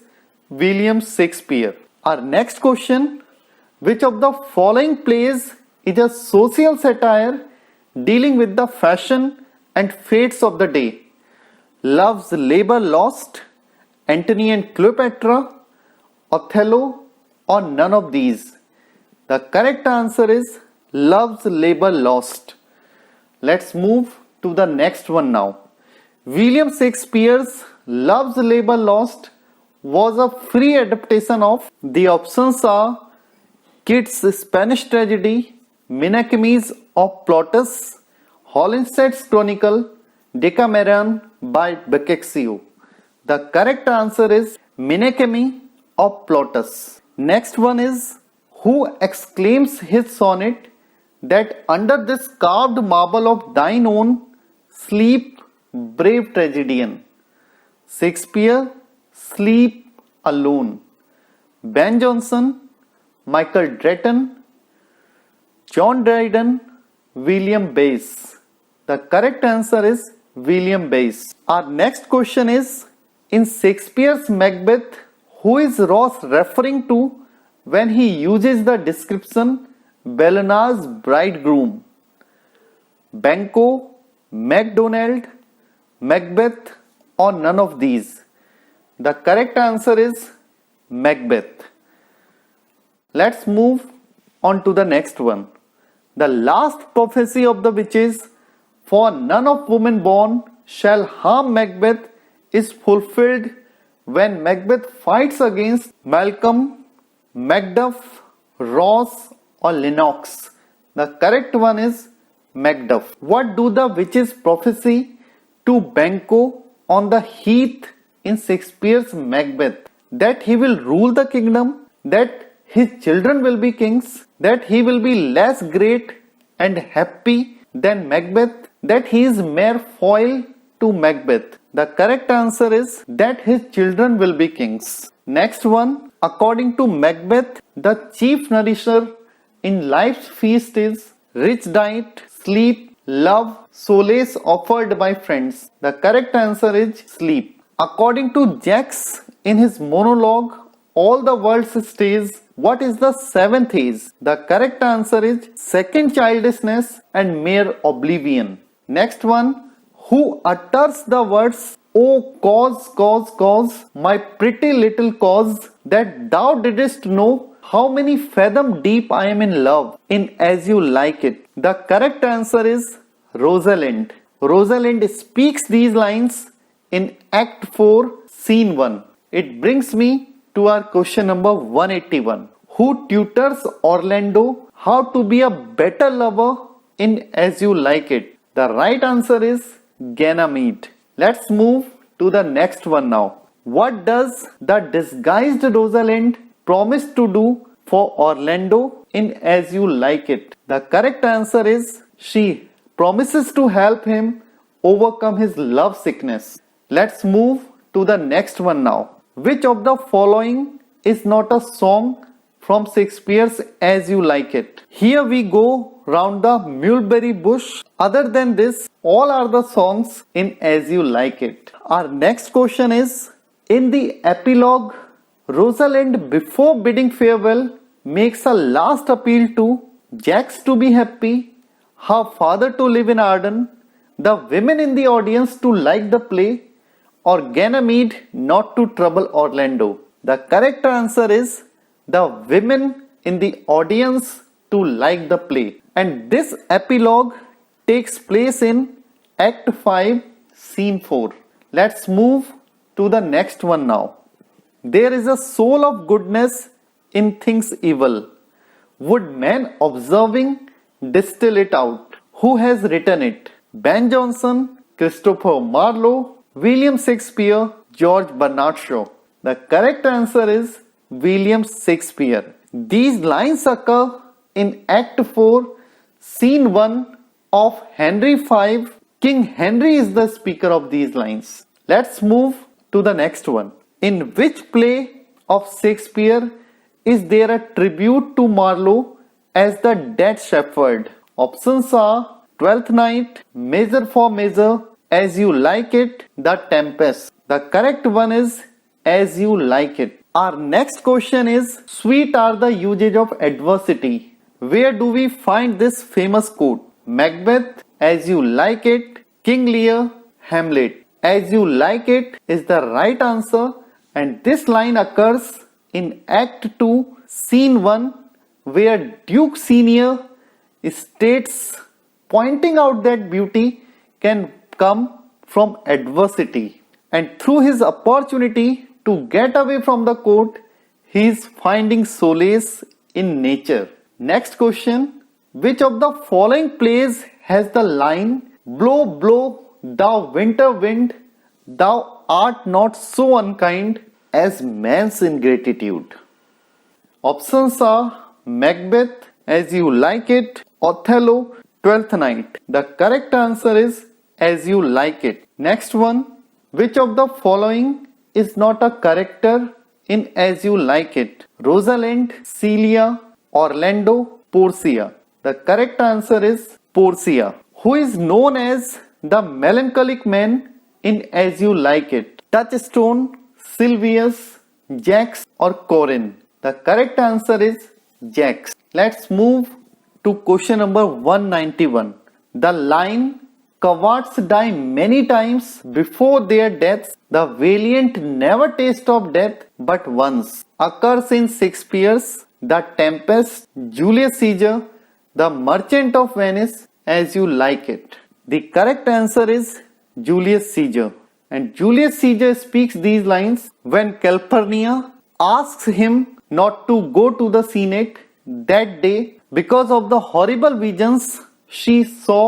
William Shakespeare. Our next question, which of the following plays is a social satire dealing with the fashion and fates of the day? Love's Labour Lost, Antony and Cleopatra, Othello, or none of these? The correct answer is Love's Labour Lost. Let's move to the next one now. William Shakespeare's Love's Labour Lost was a free adaptation of, the options are Keats' Spanish tragedy, Menaechmes of Plautus, Hollands Chronicle, Decameron by Boccaccio. The correct answer is Menaechme of Plautus. Next one is, who exclaims his sonnet that under this carved marble of thine own sleep, brave tragedian? Shakespeare, sleep, alone? Ben Jonson, Michael Drayton, John Dryden, William Bass. The correct answer is William Bass. Our next question is, in Shakespeare's Macbeth, who is Ross referring to when he uses the description Bellena's bridegroom? Banquo, MacDonald, Macbeth, or none of these? The correct answer is Macbeth. Let's move on to the next one. The last prophecy of the witches, for none of women born shall harm Macbeth, is fulfilled when Macbeth fights against Malcolm, Macduff, Ross, or Lennox. The correct one is Macduff. What do the witches prophesy to Banquo on the heath in Shakespeare's Macbeth? That he will rule the kingdom, that his children will be kings, that he will be less great and happy than Macbeth, that he is mere foil to Macbeth. The correct answer is that his children will be kings. Next one, according to Macbeth, the chief nourisher in life's feast is rich diet, sleep, love, solace offered by friends. The correct answer is sleep. According to Jacques, in his monologue, All the World's Stays, what is the seventh age? The correct answer is second childishness and mere oblivion. Next one, who utters the words, "O cause, cause, cause, my pretty little cause, that thou didst know how many fathom deep I am in love, in As You Like It." The correct answer is Rosalind. Rosalind speaks these lines in Act 4, Scene 1. It brings me to our question number 181. Who tutors Orlando how to be a better lover in As You Like It? The right answer is Ganymede. Let's move to the next one now. What does the disguised Rosalind promise to do for Orlando in As You Like It? The correct answer is she promises to help him overcome his love sickness. Let's move to the next one now. Which of the following is not a song from Shakespeare's As You Like It? Here we go round the mulberry bush. Other than this, all are the songs in As You Like It. Our next question is, in the epilogue, Rosalind, before bidding farewell, makes a last appeal to Jacques to be happy, her father to live in Arden, the women in the audience to like the play, or Ganymede not to trouble Orlando. The correct answer is the women in the audience to like the play. And this epilogue takes place in Act 5, Scene 4. Let's move to the next one now. There is a soul of goodness in things evil. Would man observing distill it out? Who has written it? Ben Jonson, Christopher Marlowe, William Shakespeare, George Bernard Shaw. The correct answer is William Shakespeare. These lines occur in Act 4, Scene 1 of Henry V. King Henry is the speaker of these lines. Let's move to the next one. In which play of Shakespeare is there a tribute to Marlowe as the dead shepherd? Options are Twelfth Night, Measure for Measure, As You Like It, The Tempest. The correct one is As You Like It. Our next question is, sweet are the uses of adversity. Where do we find this famous quote? Macbeth, As You Like It, King Lear, Hamlet. As You Like It is the right answer, and this line occurs in Act 2, Scene 1, where Duke Senior states, pointing out that beauty can come from adversity, and through his opportunity to get away from the court, he is finding solace in nature. Next question, which of the following plays has the line, blow, blow, thou winter wind, thou art not so unkind as man's ingratitude? Options are Macbeth, As You Like It, Othello, Twelfth Night. The correct answer is As You Like It. Next one, which of the following is not a character in As You Like It? Rosalind, Celia, Orlando, Portia. The correct answer is Portia. Who is known as the melancholic man in As You Like It? Touchstone, Silvius, Jax or Corin? The correct answer is Jax. Let's move to question number 191. The line cowards die many times before their deaths, the valiant never taste of death but once occurs in Shakespeare's The Tempest, Julius Caesar, The Merchant of Venice, As You Like It. The correct answer is Julius Caesar. And Julius Caesar speaks these lines when Calpurnia asks him not to go to the Senate that day because of the horrible visions she saw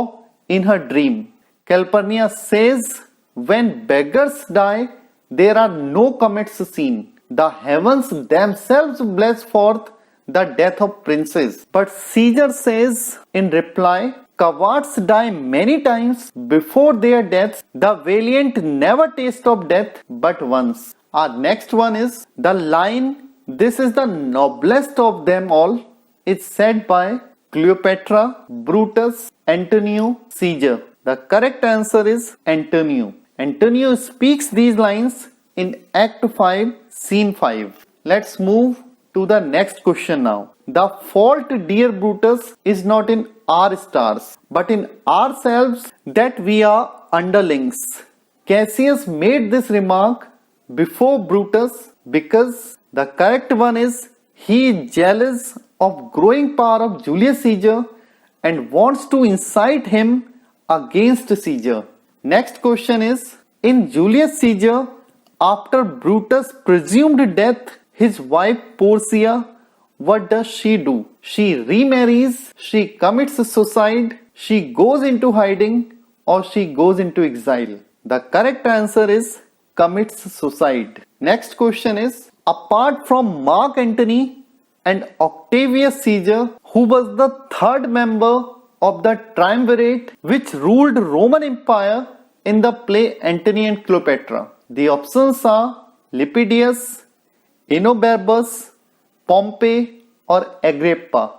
in her dream. Calpurnia says, when beggars die, there are no comets seen. The heavens themselves bless forth the death of princes. But Caesar says in reply, cowards die many times before their deaths. The valiant never taste of death but once. Our next one is the line, this is the noblest of them all, is said by Cleopatra, Brutus, Antonio, Caesar. The correct answer is Antonio. Antonio speaks these lines in Act 5, Scene 5. Let's move to the next question now. The fault, dear Brutus, is not in our stars, but in ourselves that we are underlings. Cassius made this remark before Brutus because the correct one is he is jealous of growing power of Julius Caesar and wants to incite him against Caesar. Next question is, in Julius Caesar, after Brutus' presumed death, his wife Portia, what does she do? She remarries, she commits suicide, she goes into hiding, or she goes into exile. The correct answer is commits suicide. Next question is, apart from Mark Antony and Octavius Caesar, who was the third member of the triumvirate which ruled Roman Empire in the play Antony and Cleopatra? The options are Lepidus, Enobarbus, Pompey or Agrippa.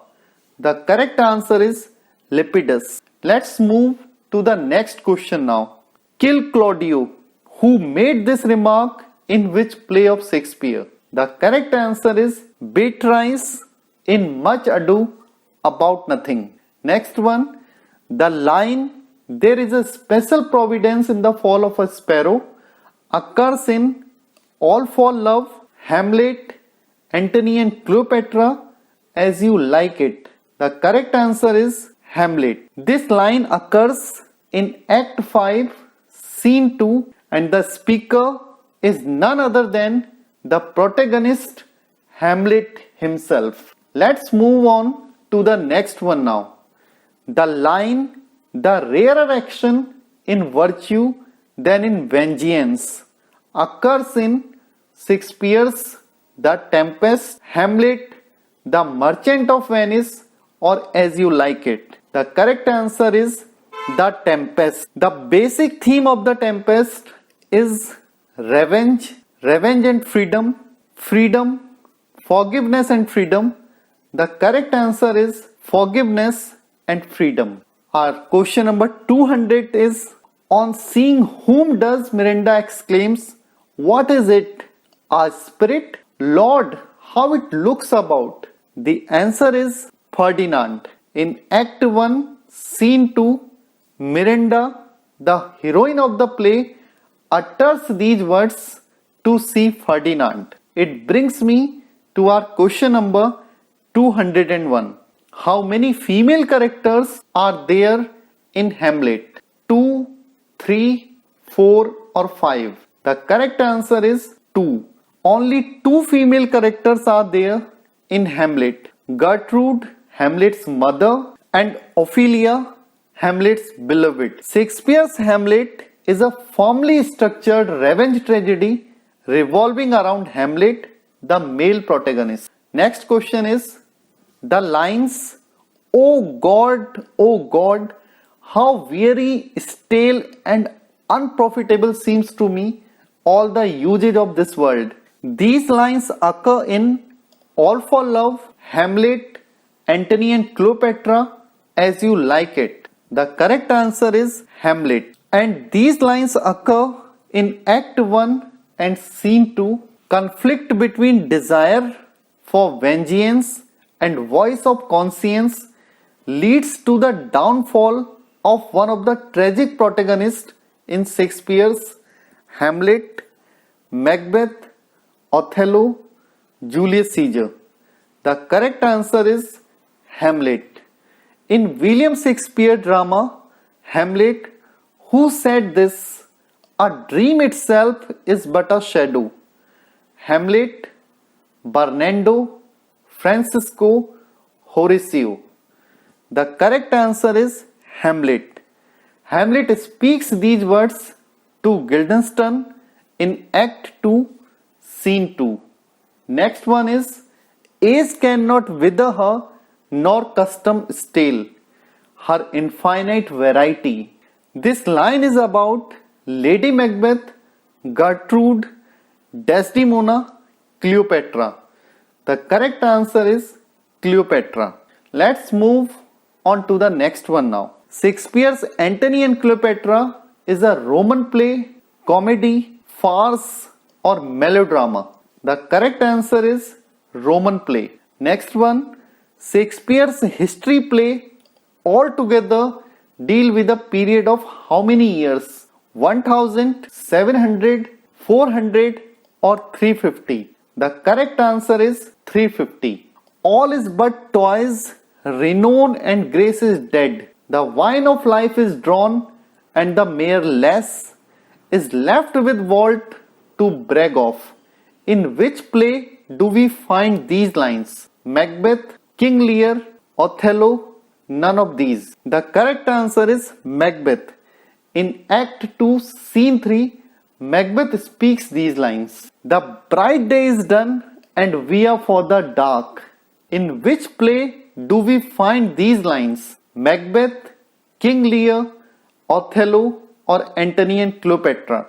The correct answer is Lepidus. Let's move to the next question now. Kill Claudio, who made this remark in which play of Shakespeare? The correct answer is Beatrice in Much Ado About Nothing. Next one, the line, there is a special providence in the fall of a sparrow, occurs in All for Love, Hamlet, Antony and Cleopatra, As You Like It. The correct answer is Hamlet. This line occurs in Act 5, Scene 2, and the speaker is none other than the protagonist Hamlet himself. Let's move on to the next one now. The line, the rarer action in virtue than in vengeance, occurs in Shakespeare's The Tempest, Hamlet, The Merchant of Venice or As You Like It. The correct answer is The Tempest. The basic theme of The Tempest is revenge, revenge and freedom, freedom, forgiveness and freedom. The correct answer is forgiveness and freedom. Our question number 200 is, on seeing whom does Miranda exclaims, what is it? A spirit? Lord, how it looks about. The answer is Ferdinand. In Act 1, Scene 2, Miranda, the heroine of the play, utters these words to see Ferdinand. It brings me to our question number 201. How many female characters are there in Hamlet? 2, 3, 4 or 5? The correct answer is 2. Only 2 female characters are there in Hamlet. Gertrude, Hamlet's mother, and Ophelia, Hamlet's beloved. Shakespeare's Hamlet is a firmly structured revenge tragedy revolving around Hamlet, the male protagonist. Next question is, the lines, O God, how weary, stale and unprofitable seems to me all the usage of this world. These lines occur in All for Love, Hamlet, Antony and Cleopatra, As You Like It. The correct answer is Hamlet. And these lines occur in Act 1 and Scene 2. Conflict between desire for vengeance and voice of conscience leads to the downfall of one of the tragic protagonists in Shakespeare's Hamlet, Macbeth, Othello, Julius Caesar. The correct answer is Hamlet. In William Shakespeare drama Hamlet, who said this? A dream itself is but a shadow. Hamlet, Bernardo, Francisco, Horatio. The correct answer is Hamlet. Hamlet speaks these words to Guildenstern in Act 2, Scene 2. Next one is, age cannot wither her, nor custom stale her infinite variety. This line is about Lady Macbeth, Gertrude, Desdemona, Cleopatra. The correct answer is Cleopatra. Let's move on to the next one now. Shakespeare's Antony and Cleopatra is a Roman play, comedy, farce or melodrama. The correct answer is Roman play. Next one, Shakespeare's history play altogether deal with a period of how many years? 1000, 700, 400 or 350. The correct answer is 350. All is but toys, renown and grace is dead. The wine of life is drawn and the mere less is left with vault to brag of. In which play do we find these lines? Macbeth, King Lear, Othello, none of these. The correct answer is Macbeth. In Act 2, Scene 3, Macbeth speaks these lines. The bright day is done and we are for the dark. In which play do we find these lines? Macbeth, King Lear, Othello or Antony and Cleopatra?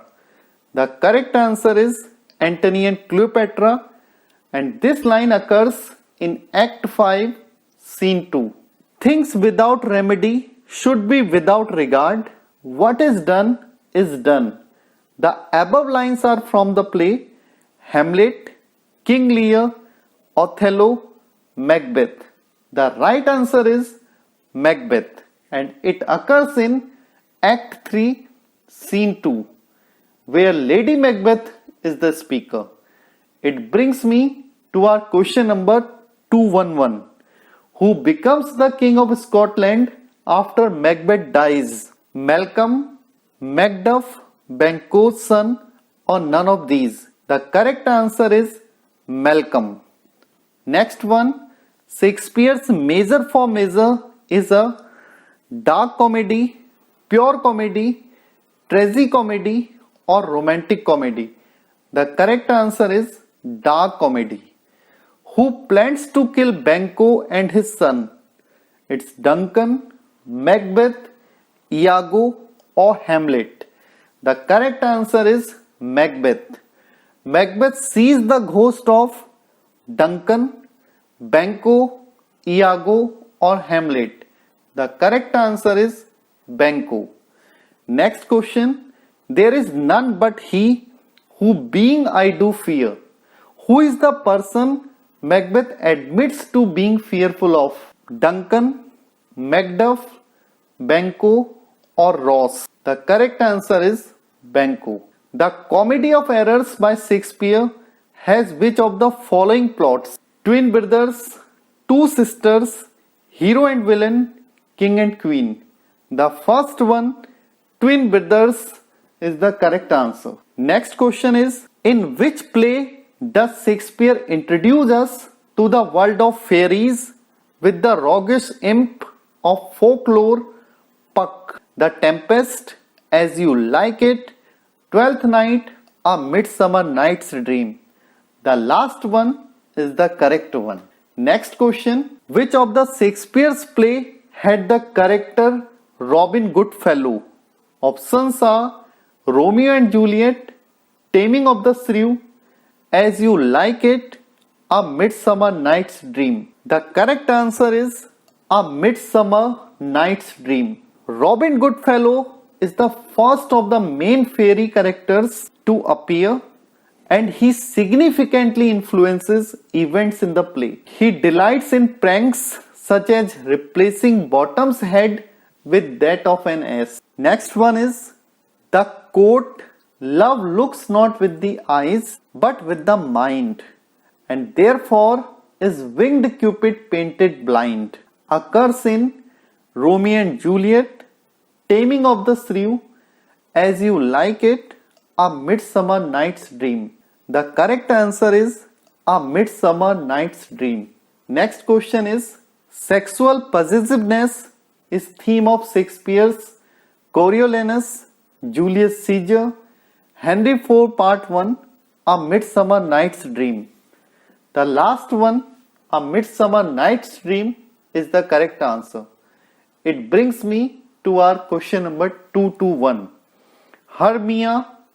The correct answer is Antony and Cleopatra, and this line occurs in Act 5, Scene 2. Things without remedy should be without regard. What is done is done. The above lines are from the play Hamlet, King Lear, Othello, Macbeth. The right answer is Macbeth, and it occurs in Act 3, Scene 2, where Lady Macbeth is the speaker. It brings me to our question number 211. Who becomes the King of Scotland after Macbeth dies? Malcolm, Macduff, Banquo's son or none of these? The correct answer is Malcolm. Next one, Shakespeare's Measure for Measure is a dark comedy, pure comedy, tragicomedy or romantic comedy. The correct answer is dark comedy. Who plans to kill Banquo and his son? It's Duncan, Macbeth, Iago or Hamlet. The correct answer is Macbeth. Macbeth sees the ghost of Duncan, Banquo, Iago or Hamlet. The correct answer is Banquo. Next question. There is none but he who being I do fear. Who is the person Macbeth admits to being fearful of? Duncan, Macduff, Banquo or Ross? The correct answer is Banquo. The Comedy of Errors by Shakespeare has which of the following plots? Twin brothers, two sisters, hero and villain, king and queen. The first one, twin brothers, is the correct answer. Next question is, in which play does Shakespeare introduce us to the world of fairies with the roguish imp of folklore, Puck? The Tempest, As You Like It, Twelfth Night, A Midsummer Night's Dream. The last one is the correct one. Next question, which of the Shakespeare's play had the character Robin Goodfellow? Options are Romeo and Juliet, Taming of the Shrew, As You Like It, A Midsummer Night's Dream. The correct answer is A Midsummer Night's Dream. Robin Goodfellow is the first of the main fairy characters to appear, and he significantly influences events in the play. He delights in pranks such as replacing Bottom's head with that of an ass. Next one is the quote, "Love looks not with the eyes but with the mind, and therefore is winged Cupid painted blind," occurs in Romeo and Juliet, Taming of the Shrew, As You Like It, A Midsummer Night's Dream. The correct answer is A Midsummer Night's Dream. Next question is, sexual possessiveness is theme of Shakespeare's Coriolanus, Julius Caesar, Henry IV Part 1, A Midsummer Night's Dream. The last one, A Midsummer Night's Dream, is the correct answer. It brings me to our question number 221. Hermia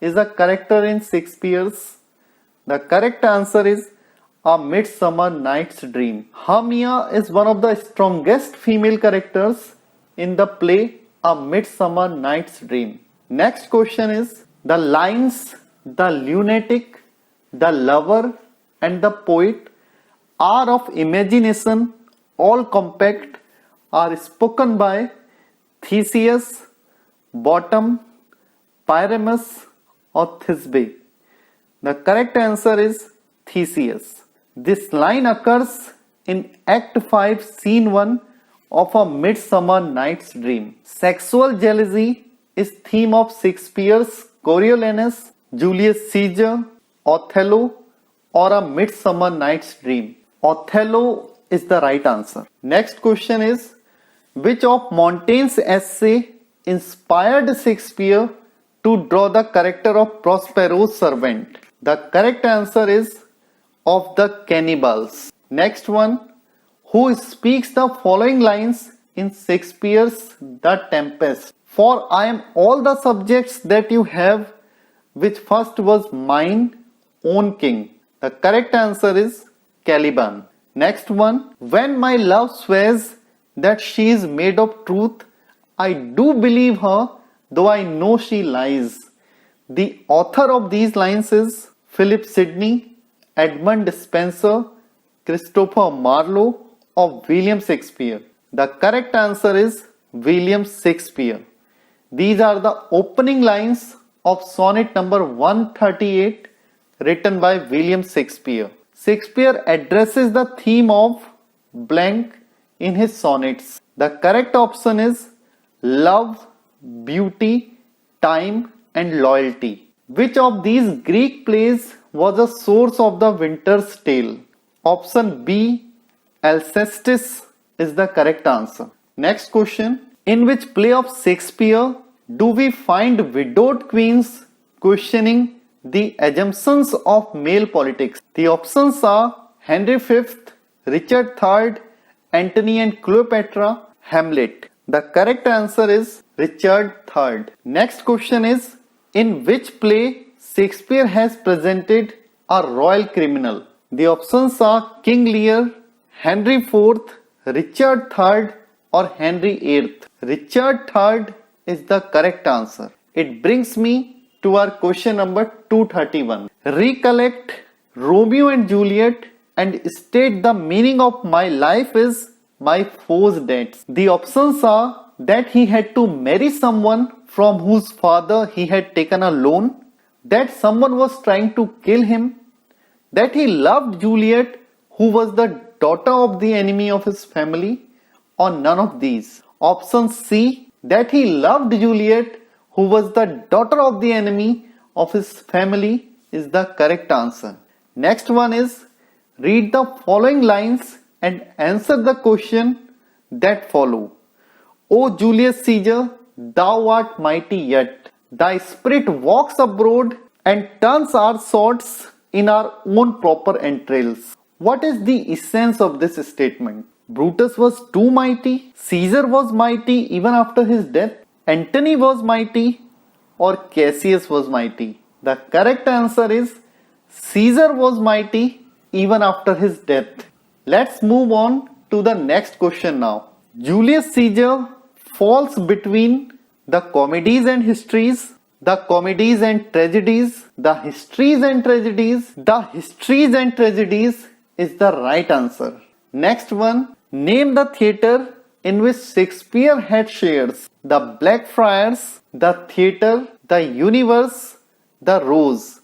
is a character in Shakespeare's. The correct answer is A Midsummer Night's Dream. Hermia is one of the strongest female characters in the play A Midsummer Night's Dream. Next question is, the lines "the lunatic," "the lover," and "the poet" are of imagination, all compact, are spoken by Theseus, Bottom, Pyramus, or Thisbe. The correct answer is Theseus. This line occurs in Act 5, Scene 1 of A Midsummer Night's Dream. Sexual jealousy is theme of Shakespeare's Coriolanus, Julius Caesar, Othello, or A Midsummer Night's Dream. Othello is the right answer. Next question is, which of Montaigne's essay inspired Shakespeare to draw the character of Prospero's servant? The correct answer is of the cannibals. Next one, who speaks the following lines in Shakespeare's The Tempest? "For I am all the subjects that you have, which first was mine own king." The correct answer is Caliban. Next one, when my love swears that she is made of truth, I do believe her, though I know she lies. The author of these lines is Philip Sidney, Edmund Spenser, Christopher Marlowe, or William Shakespeare. The correct answer is William Shakespeare. These are the opening lines of sonnet number 138 written by William Shakespeare. Shakespeare addresses the theme of blank in his sonnets. The correct option is love, beauty, time, and loyalty. Which of these Greek plays was a source of the Winter's Tale? Option B, Alcestis, is the correct answer. Next question. In which play of Shakespeare do we find widowed queens questioning the assumptions of male politics? The options are Henry V, Richard III, Antony and Cleopatra, Hamlet. The correct answer is Richard III. Next question is, in which play Shakespeare has presented a royal criminal? The options are King Lear, Henry IV, Richard III, or Henry VIII. Richard III is the correct answer. It brings me to our question number 231. Recollect Romeo and Juliet and state the meaning of "my life is my foe's debts." The options are that he had to marry someone from whose father he had taken a loan, that someone was trying to kill him, that he loved Juliet, who was the daughter of the enemy of his family, or none of these. Option C, that he loved Juliet, who was the daughter of the enemy of his family, is the correct answer. Next one is, read the following lines and answer the question that follow. O Julius Caesar, thou art mighty yet. Thy spirit walks abroad and turns our swords in our own proper entrails. What is the essence of this statement? Brutus was too mighty, Caesar was mighty even after his death, Antony was mighty, or Cassius was mighty? The correct answer is Caesar was mighty even after his death. Let's move on to the next question now. Julius Caesar falls between the comedies and histories, the comedies and tragedies, the histories and tragedies. The histories and tragedies is the right answer. Next one, name the theatre in which Shakespeare had shares. The Blackfriars, the Theatre, the Universe, the Rose.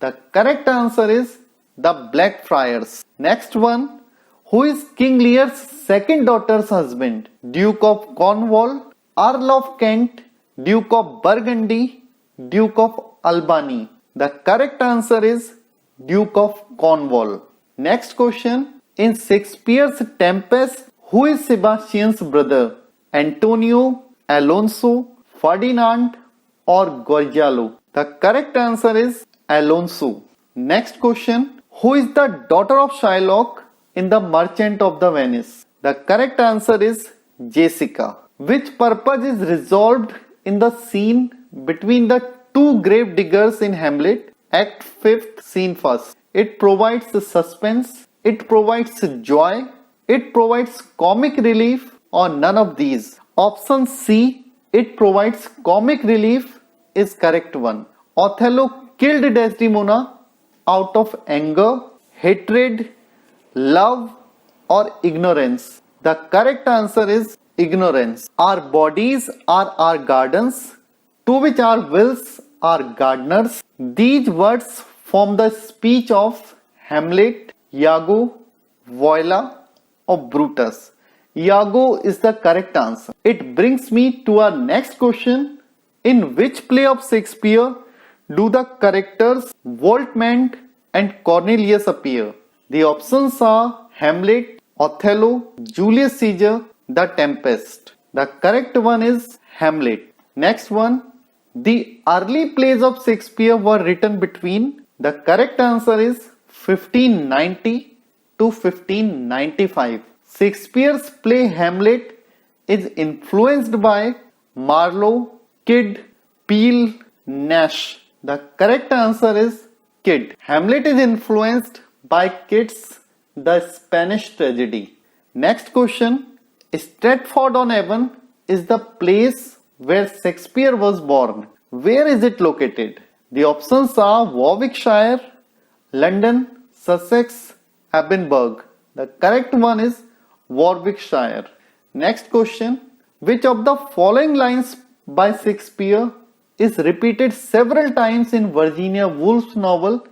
The correct answer is the Blackfriars. Next one, who is King Lear's second daughter's husband? Duke of Cornwall, Earl of Kent, Duke of Burgundy, Duke of Albany. The correct answer is Duke of Cornwall. Next question, in Shakespeare's Tempest, who is Sebastian's brother? Antonio, Alonso, Ferdinand or Gorgialo? The correct answer is Alonso. Next question, who is the daughter of Shylock in The Merchant of the Venice? The correct answer is Jessica. Which purpose is resolved in the scene between the two grave diggers in Hamlet, Act 5th, Scene 1st? It provides suspense, it provides joy, it provides comic relief, or none of these. Option C, it provides comic relief, is correct one. Othello killed Desdemona out of anger, hatred, love or ignorance. The correct answer is ignorance. Our bodies are our gardens, to which our wills are gardeners. These words form the speech of Hamlet, Iago, Viola or Brutus. Iago is the correct answer. It brings me to our next question. In which play of Shakespeare do the characters Voltmand and Cornelius appear? The options are Hamlet, Othello, Julius Caesar, The Tempest. The correct one is Hamlet. Next one, the early plays of Shakespeare were written between. The correct answer is 1590 to 1595. Shakespeare's play Hamlet is influenced by Marlowe, Kyd, Peele, Nash. The correct answer is Kyd. Hamlet is influenced by Kyd's The Spanish Tragedy. Next question. Stratford-on-Avon is the place where Shakespeare was born. Where is it located? The options are Warwickshire, London, Sussex, Edinburgh. The correct one is Warwickshire. Next question. Which of the following lines by Shakespeare is repeated several times in Virginia Woolf's novel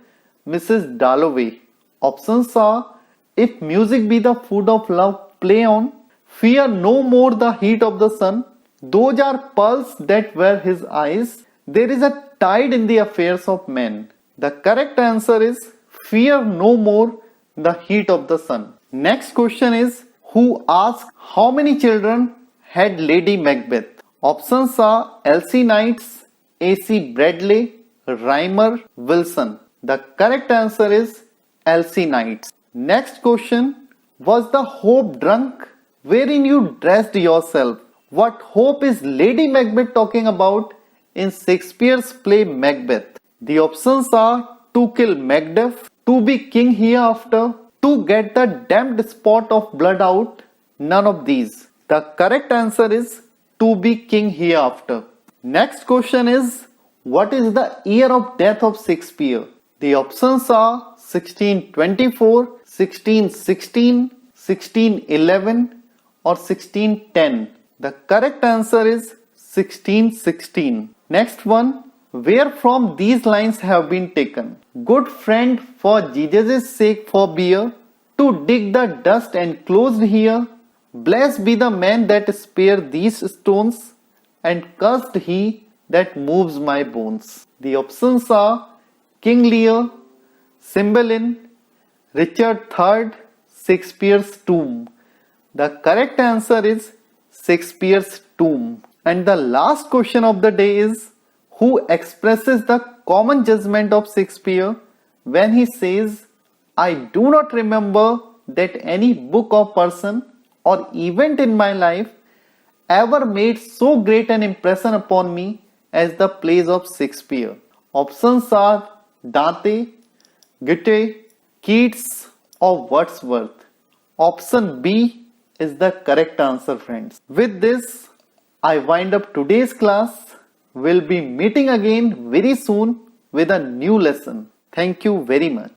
Mrs. Dalloway? Options are, if music be the food of love, play on. Fear no more the heat of the sun. Those are pearls that were his eyes. There is a tide in the affairs of men. The correct answer is, fear no more the heat of the sun. Next question is, who asked how many children had Lady Macbeth? Options are Elsie Knights, AC Bradley, Rymer, Wilson. The correct answer is Elsie Knights. Next question, was the hope drunk wherein you dressed yourself? What hope is Lady Macbeth talking about in Shakespeare's play Macbeth? The options are to kill Macduff, to be king hereafter, to get the damned spot of blood out. None of these. The correct answer is to be king hereafter. Next question is, what is the year of death of Shakespeare? The options are 1624, 1616, 1611 or 1610. The correct answer is 1616. Next one, where from these lines have been taken? Good friend, for Jesus' sake forbear to dig the dust enclosed here. Blessed be the man that spare these stones, and cursed he that moves my bones. The options are King Lear, Cymbeline, Richard III, Shakespeare's tomb. The correct answer is Shakespeare's tomb. And the last question of the day is, who expresses the common judgment of Shakespeare when he says, I do not remember that any book or person or event in my life ever made so great an impression upon me as the plays of Shakespeare. Options are Dante, Goethe, Keats or Wordsworth? Option B is the correct answer, friends. With this, I wind up today's class. We'll be meeting again very soon with a new lesson. Thank you very much.